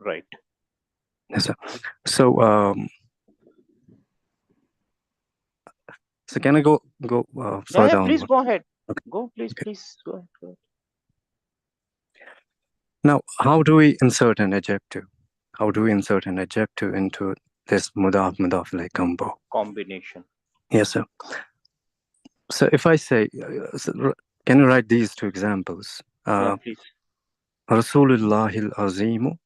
Right. Yes, sir. So so can I go further on? Please go ahead. Okay. Go, please, Okay. please go ahead. Now, how do we insert an adjective? How do we insert an adjective into this mudaf ilayh combo? Combination. Yes, sir. So if I say, can you write these two examples? Please. Rasulullah al-Azimu.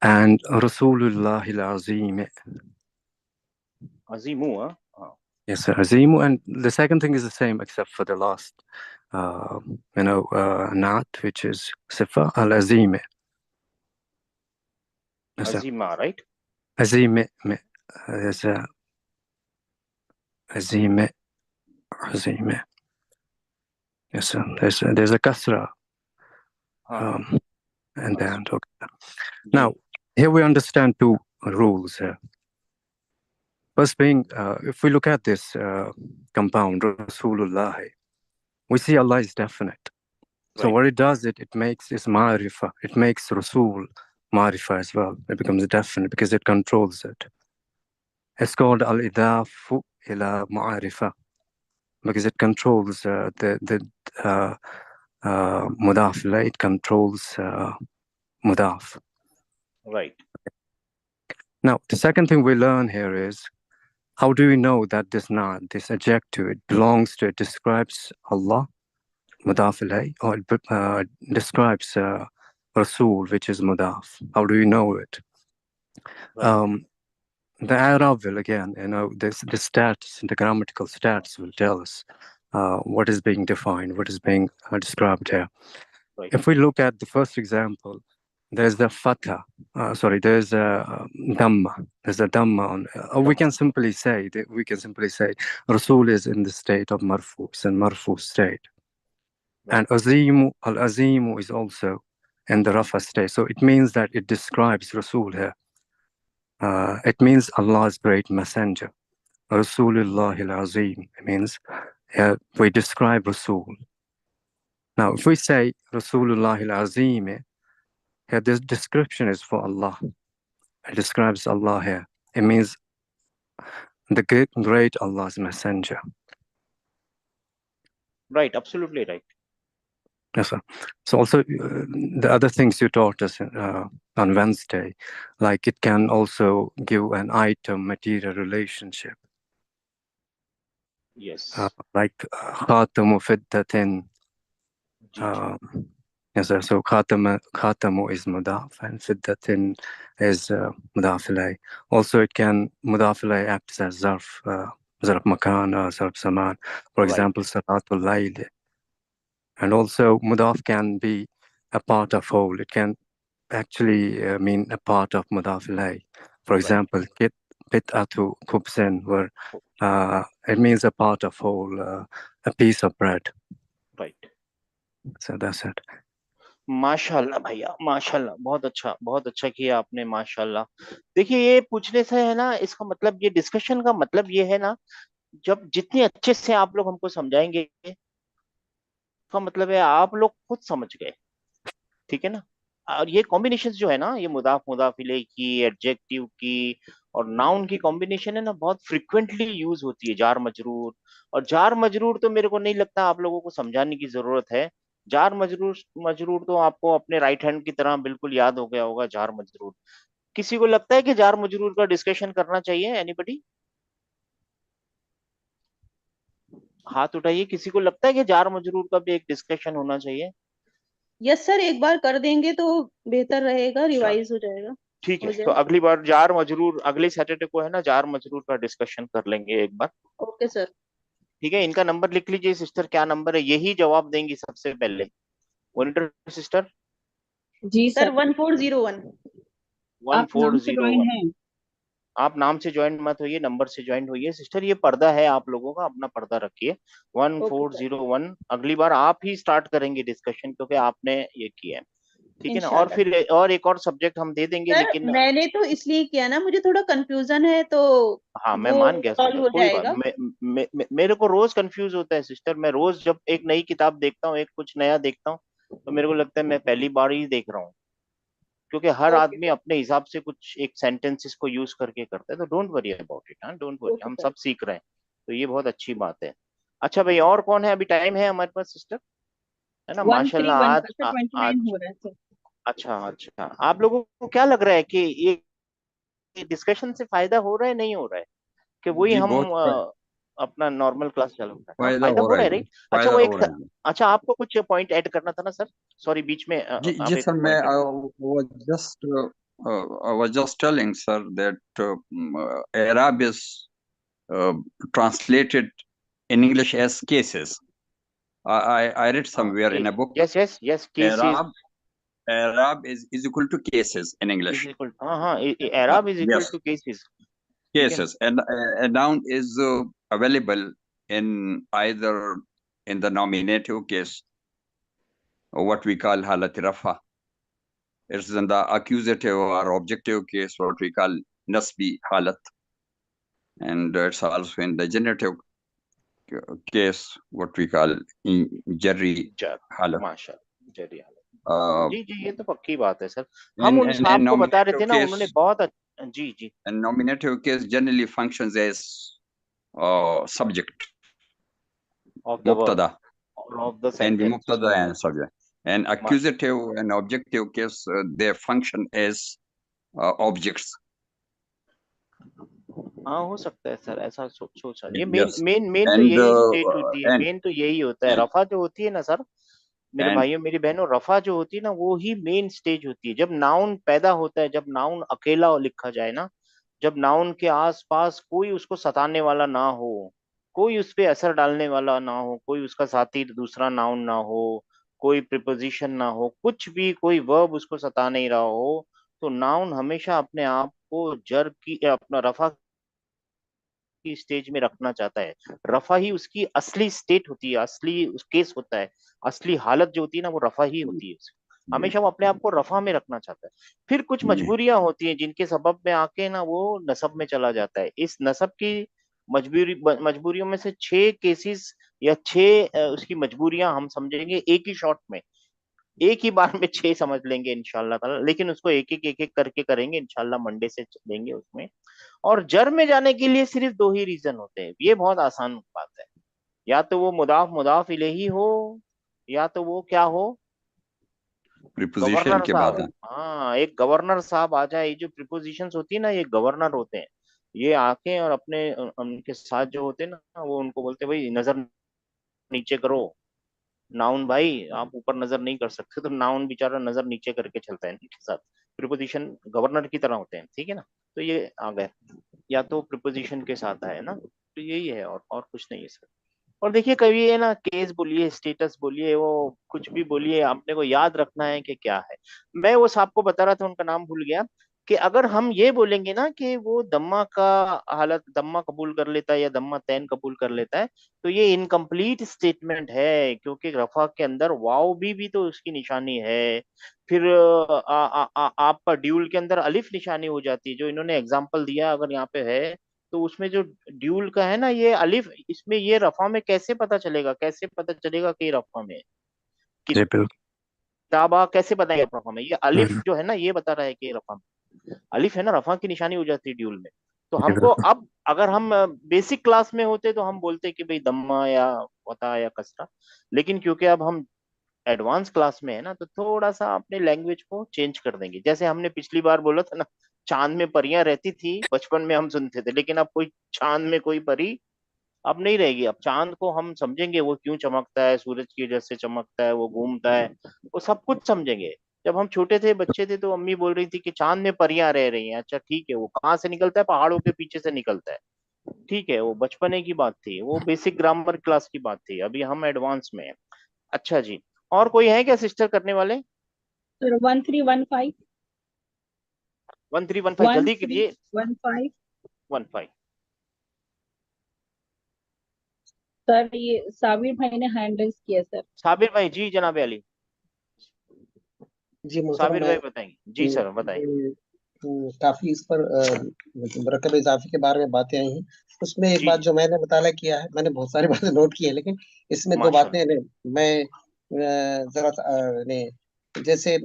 and Rasulullah al-Azim. Azimu, huh? Yes, sir, Azimu. And the second thing is the same except for the last, Naat, which is Sifa al-Azim. Yes, sir. Azima, right? Azim. There's a Azim. Azim. Yes, sir. There's a kasra. And then, okay. Now, here we understand two rules here. First being, if we look at this compound, Rasulullah, we see Allah is definite. So Right. what it does, it makes this ma'rifah, it makes Rasul ma'rifah as well. It becomes definite because it controls it. It's called al-idafu ila ma'rifah because it controls the mudaf, it controls mudaf. Right. Now, the second thing we learn here is, how do we know that this adjective, it belongs to, it describes Allah, mudaf ilayh, or it describes Rasul, which is mudaf? How do we know it? Right. The Arab will, again, the stats, the grammatical stats will tell us what is being defined, what is being described here. Right. If we look at the first example, there's the fatha, there's a dhamma. There's a dhamma on. We can simply say Rasul is in the state of marfu, it's in marfu state. Right. And azimu, al-azimu is also in the rafa state. So it means that it describes Rasul here. It means Allah's great messenger. Rasulullah al-Azim. It means we describe Rasul. Now, if we say Rasulullah al-Azim, here this description is for Allah. It describes Allah here. It means the great Allah's messenger. Right, absolutely right. Yes, sir. So also the other things you taught us on Wednesday, like it can also give an item material relationship. Yes. Like khatamu fiddatin. Yes, sir. So khatamu is mudaf and fiddatin is mudaf ilayh. Also, it can mudaf ilayh acts as zarf makan or zarf zaman. For example, salatul layl. And also, mudaf can be a part of whole. It can actually mean a part of mudaf ilayh. For example, qit'atu khubsin, where it means a part of whole, a piece of bread. Right. So that's it. माशाल्लाह भैया, माशाल्लाह, बहुत अच्छा किया आपने, माशाल्लाह। देखिए, ये पूछने से है ना, इसका मतलब, ये डिस्कशन का मतलब ये है ना, जब जितने अच्छे से आप लोग हमको समझाएंगे, का मतलब है आप लोग खुद समझ गए, ठीक है ना। और ये कॉम्बिनेशन जो है ना, ये मुदाफ मुदाफ इलेह की, एडजेक्टिव की और नाउन की कॉम्बिनेशन है ना, बहुत फ्रिक्वेंटली यूज होती है, जार मजरूर। और जार मजरूर तो मेरे को नहीं लगता आप लोगों को समझाने की जरूरत है। जार मजरूर मजरूर तो आपको अपने राइट हैंड की तरह बिल्कुल याद हो गया होगा, जार मजरूर। किसी को लगता है कि जार मजरूर का डिस्कशन करना चाहिए? एनीबडी हाथ उठाइए, किसी को लगता है कि जार मजरूर का भी एक डिस्कशन होना चाहिए? यस सर, एक बार कर देंगे तो बेहतर रहेगा, रिवाइज हो जाएगा। ठीक है, तो अगली बार जार मजरूर, अगले सैटरडे को है ना, जार मजरूर का डिस्कशन कर लेंगे एक बार। Okay sir. ठीक है, इनका नंबर लिख लीजिए सिस्टर, क्या नंबर है? यही जवाब देंगी सबसे पहले, मॉनिटर सिस्टर। जी सर सर, 1401। आप नाम से ज्वाइन 1401। हैं? आप नाम से ज्वाइन मत होइए, नंबर से ज्वाइन होइए सिस्टर। ये पर्दा है आप लोगों का, अपना पर्दा रखिए। 1401। अगली बार आप ही स्टार्ट करेंगे डिस्कशन, क्योंकि आपने ये किया है, ठीक है ना। और फिर और एक और सब्जेक्ट हम दे देंगे, सर लेकिन मैंने तो इसलिए किया ना, मुझे थोड़ा कंफ्यूजन है, तो हाँ, मैं वो मान गया सॉल्व सिस्टर, हो कोई बात। जाएगा। मेरे को रोज कंफ्यूज होता है सिस्टर। मैं रोज जब एक नई किताब देखता हूँ, एक कुछ नया देखता हूँ, तो मेरे को लगता है मैं पहली बार ही देख रहा हूँ, क्योंकि हर आदमी अपने हिसाब से कुछ एक सेंटेंसेस को यूज करके करता है। तो डोंट वरी अबाउट इट, हाँ, डोंट वरी, हम सब सीख रहे हैं, तो ये बहुत अच्छी बात है। अच्छा भाई, और कौन है? अभी टाइम है हमारे पास सिस्टर, है ना, माशाल्लाह। 131 आज सर, 29 हो रहा है सर। अच्छा अच्छा, आप लोगों को क्या लग रहा है कि ये डिस्कशन से फायदा हो रहा है, नहीं हो रहा है, कि वही जी हम बहुत अपना नॉर्मल क्लास चालू कर रहे हैं? फायदा फायदा हो हो रहा रहा है है, जी, राइट? अच्छा, फायदा वो हो एक, रहा है। अच्छा, आपको कुछ पॉइंट ऐड करना था ना सर? सॉरी, बीच में जी आप जी एक सर, मैं पॉइंट। वो just I was just telling, sir, that Arab is translated in English as cases. I read somewhere in a book. yes cases. Arab is equal to cases in English. is equal Arab is equal Yes, to cases. cases, and a noun is available in either in the nominative case, or what we call halat rafa. It's in the accusative or objective case, what we call nasbi halat, and it's also in the genitive case, what we call jarri halat. माशाल्लाह जरी हालत। Uh, जी जी ये तो पक्की बात है sir. हम उन साहब को बता रहे थे ना, उन्होंने बहुत जी जी। And nominative case generally functions as subject, of the verb mubtada, or of the and sentence. mubtada and subject. And accusative and objective case, they function as objects. हाँ हो सकता है सर, ऐसा सोचा। ये Yes. मेन तो यही state होती है, मेन तो यही होता है। रफा जो होती है ना सर, मेरे भाइयों मेरी बहनों, रफा जो होती है ना वो ही मेन स्टेज होती है। जब नाउन पैदा होता है, जब नाउन अकेला लिखा जाए ना, जब नाउन के आसपास कोई उसको सताने वाला ना हो, कोई उस पे असर डालने वाला ना हो, कोई उसका साथी दूसरा नाउन ना हो, कोई प्रिपोजिशन ना हो, कुछ भी कोई वर्ब उसको सता नहीं रहा हो, तो नाउन हमेशा अपने आप को जर की अपना रफा की स्टेज में रखना चाहता है। रफा ही उसकी असली स्टेट होती है, असली केस होता है, असली हालत जो होती है ना वो रफा ही होती है। हमेशा वो अपने आप को रफा में रखना चाहता है। फिर कुछ मजबूरियां होती हैं जिनके सबब में आके ना वो नसब में चला जाता है। इस नसब की मजबूरियों में से 6 केसेस या 6 उसकी मजबूरियां हम समझेंगे एक ही शॉट में, एक ही बार में 6 समझ लेंगे इंशाल्लाह ताला। लेकिन उसको एक एक करके करेंगे इंशाल्लाह, मंडे से चलेंगे उसमें। और जर में जाने के लिए सिर्फ 2 ही रीजन होते हैं, ये बहुत आसान बात है। या तो वो मुदाफ मुदाफ इलेही हो, या तो वो क्या हो, प्रीपोजिशन गवर्नर के साहब। बाद हाँ एक गवर्नर साहब आ जाए। ये जो प्रीपोजिशंस होती है ना, ये गवर्नर होते हैं। ये आके और अपने उनके साथ जो होते हैं ना, वो उनको बोलते हैं भाई नजर नीचे करो। नाउन भाई आप ऊपर नजर नहीं कर सकते, तो नाउन बेचारा नजर नीचे करके चलता है इनके साथ। प्रीपोजिशन गवर्नर की तरह होते हैं, ठीक है ना। तो ये आ गए, या तो प्रिपोजिशन के साथ है ना, तो यही है और कुछ नहीं है सर। और देखिए कभी है ना, केस बोलिए, स्टेटस बोलिए, वो कुछ भी बोलिए, आपने को याद रखना है कि क्या है। मैं वो साहब को बता रहा था, उनका नाम भूल गया, कि अगर हम ये बोलेंगे ना कि वो दम्मा का हालत, दम्मा कबूल कर लेता है या दम्मा तैन कबूल कर लेता है, तो ये इनकम्प्लीट स्टेटमेंट है, क्योंकि रफा के अंदर वाव भी तो उसकी निशानी है। फिर आपका ड्यूल के अंदर अलिफ निशानी हो जाती है, जो इन्होंने एग्जाम्पल दिया अगर यहाँ पे है, तो उसमें जो ड्यूल का है ना ये अलिफ, इसमें ये रफा में कैसे पता चलेगा, कैसे पता चलेगा कि ये रफा में है? जी बिल्कुल। किताबा कैसे बताएगा रफा में? ये अलिफ हम्म, जो है ना ये बता रहा है कि ये रफा में, अलिफ है ना, रफा की निशानी हो जाती है ड्यूल में। तो जी हमको बिल्कुल। अब अगर हम बेसिक क्लास में होते तो हम बोलते कि भाई दम्मा या वता या कसरा। लेकिन क्योंकि अब हम एडवांस क्लास में है ना, तो थोड़ा सा अपने लैंग्वेज को चेंज कर देंगे। जैसे हमने पिछली बार बोला था ना, चांद में परियां रहती थी बचपन में हम सुनते थे, लेकिन अब कोई चांद में कोई परी अब नहीं रहेगी। अब चांद को हम समझेंगे, वो क्यों चमकता है, सूरज की वजह से चमकता है, वो घूमता है, वो सब कुछ समझेंगे। जब हम छोटे थे, बच्चे थे, तो अम्मी बोल रही थी कि चांद में परियां रह रही हैं। अच्छा ठीक है, वो कहाँ से निकलता है? पहाड़ों के पीछे से निकलता है। ठीक है, वो बचपने की बात थी, वो बेसिक ग्रामर क्लास की बात थी। अभी हम एडवांस में हैं। अच्छा जी, और कोई है क्या सिस्टर करने वाले? सर 1315 1315 जल्दी कीजिए। 1315 15। सर ये साबिर भाई ने हैंड रेज किया सर। साबिर भाई जी, जनाब अली। जी मोहतरम, साबिर मैं भाई बताएंगे जी सर, बताएं। काफी इस पर मरकब इजाफे के बारे में बातें आई हैं। उसमें एक जी बात जी जो मैंने मुताला किया है, मैंने बहुत सारी बातें नोट की है, लेकिन इसमें दो बातें माशाल्लाह। मैं जरा ने जैसे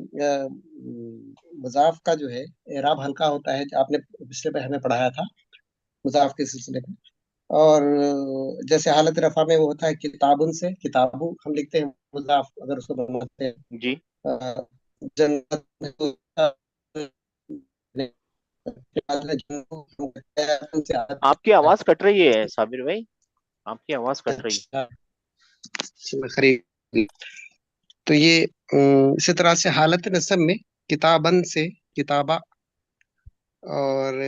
मुजाफ का जो है एराब हल्का होता है, आपने पिछले पे हमें पढ़ाया था मुजाफ के सिलसिले में। और जैसे हालत रफा में वो होता है किताबुन से किताबु हम लिखते हैं मुजाफ, अगर उसको बनाते हैं जी जन्नत में तो से आपकी आवाज कट रही है साबिर भाई, आपकी आवाज कट रही है। अच्छा खरीद। तो ये इसी तरह से हालत नसब में किताबन से किताबा और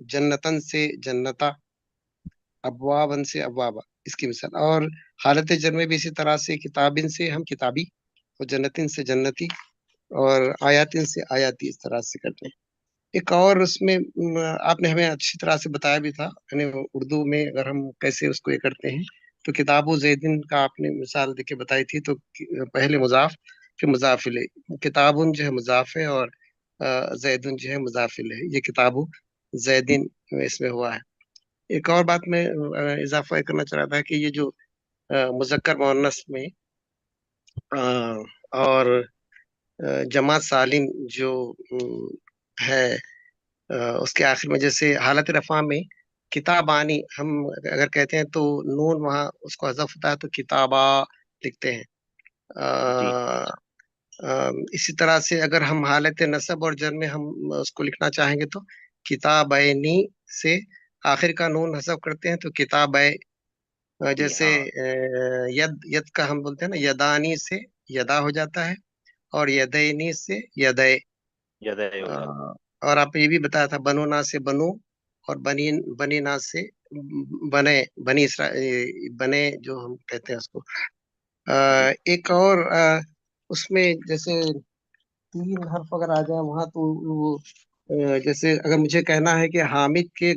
जन्नतन से जन्नता, अबवाबन से अबवाबा, इसकी मिसाल। और हालत जर में भी इसी तरह से किताबिन से हम किताबी, और जन्नतिन से जन्नती, और आयातिन से आयाती, इस तरह से करते हैं। एक और उसमें आपने हमें अच्छी तरह से बताया भी था, यानी उर्दू में अगर हम कैसे उसको ये करते हैं, तो किताबो जैदिन का आपने मिसाल देके बताई थी। तो पहले मुजाफ, फिर मुजाफ इलैह। किताबुन जो है मुजाफ है, और जैदुन जो है मुजाफ इलैह है। ये किताबु जैदिन इसमें हुआ है। एक और बात मैं इजाफा ये करना चाह रहा था कि ये जो मुजक्कर मुअन्नस में और जमा सालिम जो है, उसके आखिर में जैसे हालत रफा में किताबानी हम अगर कहते हैं तो नून वहाँ उसको हज़फ होता है, तो किताबा लिखते हैं। जी इसी तरह से अगर हम हालत नसब और जर में हम उसको लिखना चाहेंगे तो किताबैनी से आखिर का नून हज़फ करते हैं, तो किताब, जी जैसे हाँ, यद, यद का हम बोलते हैं ना, यदानी से यदा हो जाता है, और यदैनी से यदय। ज्यादा हो जाता। अ, और आप ये भी बताया था बनोना से बनो, और बनीना से बने, बने जो हम कहते हैं उसको। जी एक और उसमें जैसे तीन हर्फ अगर आ जाए वहां, तो वो जैसे अगर मुझे कहना है कि हामिद के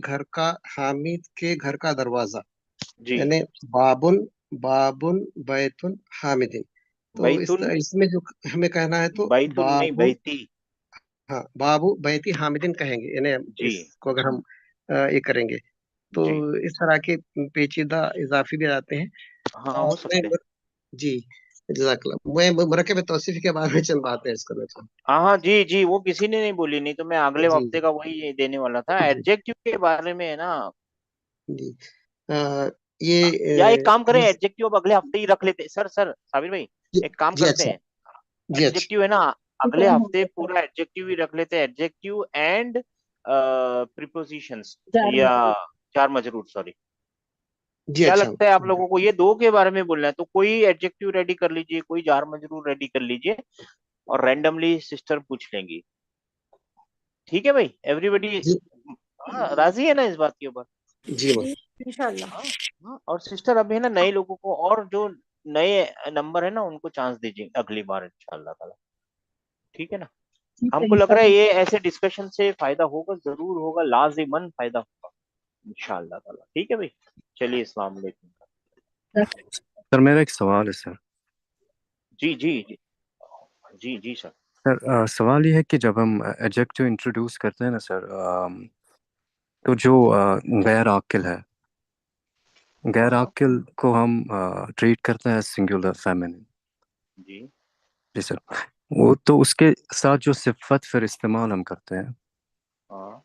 घर का दरवाजा, जी। यानी बाबुन, बाबुन बैतुन हामिदिन। तो बैतुल, इसमें जो हमें कहना है तो बैतुल नहीं बाबू, बैती। हाँ बाबू बैती हामिदिन कहेंगे, यानी जी इसको अगर हम ये करेंगे तो जी इस तरह के पेचीदा इजाफी भी आते हैं। हाँ, और हो सकते हैं। जी, जज़ाकल्लाह। मैं मुरक्कब तौसीफ के बारे में चंद बातें अर्ज करना चाहूँ। हाँ हाँ, जी जी, वो किसी ने नहीं बोली, नहीं तो मैं अगले जी हफ्ते का वही देने वाला था, जी एडजेक्टिव के बारे में है ना। जी। अ, ये या एक काम करें, जैसे- एडजेक्टिव अब अगले हफ्ते ही रख लेते हैं। सर सर साबिर भाई, जी एक काम जी, करते अच्छा हैं, जी, अच्छा एडजेक्टिव है ना, ये अगले टाइम हो हफ्ते गया सर। पूरा एडजेक्टिव ही रख लेते हैं, एडजेक्टिव एंड प्रीपोजिशंस, जार या मजदूर। Jar मजरूर, sorry. जी, क्या अच्छा। लगता है आप लोगों को, ये दो के बारे में बोलना है तो कोई एडजेक्टिव रेडी कर लीजिए, कोई जार मजरूर रेडी कर लीजिए, और रैंडमली सिस्टर पूछ लेंगी। ठीक है भाई, एवरीबडी जी राजी है ना इस बात के ऊपर? जी जी इंशाल्लाह। हाँ हाँ, और सिस्टर अभी है ना नए लोगों को, और जो नए नंबर है ना उनको चांस दीजिए अगली बार इंशाल्लाह ताला। ठीक है ना? ठीक है हमको लग रहा है इंशाल्लाह। ये ऐसे डिस्कशन से फायदा होगा, जरूर होगा, लाजिमन फायदा होगा इंशाल्लाह ताला। ठीक है भाई, चलिए, अस्सलाम वालेकुम। सर मेरा एक सवाल है सर। जी जी जी जी जी सर। सर सवाल ये है कि जब हम एडजेक्टिव इंट्रोड्यूस करते हैं ना सर, तो जो गैर आकिल है, गैर हाँ आकिल को हम ट्रीट करते हैं सिंगुलर फेमिनिन। जी जी सर। वो तो उसके साथ जो सिफत फिर इस्तेमाल हम करते हैं, हाँ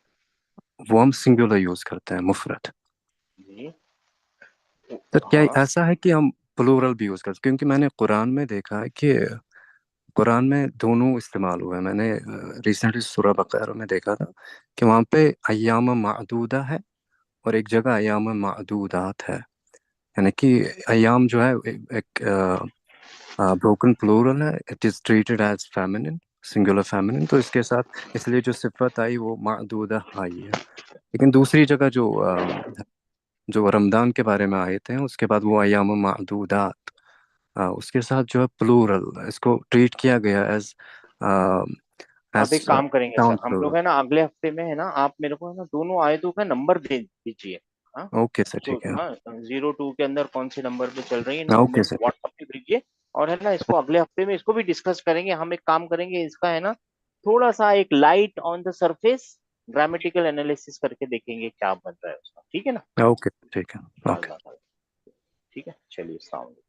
वो हम सिंगुलर यूज करते हैं, मुफरत। जी सर क्या हाँ ऐसा है कि हम प्लूरल भी यूज करते हैं? क्योंकि मैंने कुरान में देखा है कि कुरान में दोनों इस्तेमाल हुए हैं। मैंने रिसेंटली सूरह बकरा में देखा था कि वहाँ पे अय्याम मादूदा है, और एक जगह अय्याम मादूदात है। यानी कि अय्याम जो है एक ब्रोकन प्लूरल है, it is treated as feminine, singular feminine. तो इसके साथ इसलिए जो सिफत आई वो मादूदा आई है। लेकिन दूसरी जगह जो रमदान के बारे में आए थे, उसके बाद वो अय्याम मादूदात, उसके साथ जो है प्लूरल इसको ट्रीट किया गया एज आप एज एक काम करेंगे टाउन सर, हम प्लूरल। लोग है ना अगले हफ्ते में है ना, आप मेरे को है ना दोनों आयतों का नंबर दे दीजिए। हाँ, ओके सर, तो ठीक है। हाँ, 02 के अंदर कौन से नंबर पे चल रही है ना, वो ओके मेरे सर, को व्हाट्सएप पे भेजिए। और है ना, इसको अगले हफ्ते में इसको भी डिस्कस करेंगे। हम एक काम करेंगे, इसका है ना थोड़ा सा एक light on the surface grammatical analysis करके देखेंगे क्या बन रहा है उसका। ठीक है ना? ओके ठीक है, ओके। अल्लाह ताला। ठीक है, चलिए, अस्सलाम वालेकुम।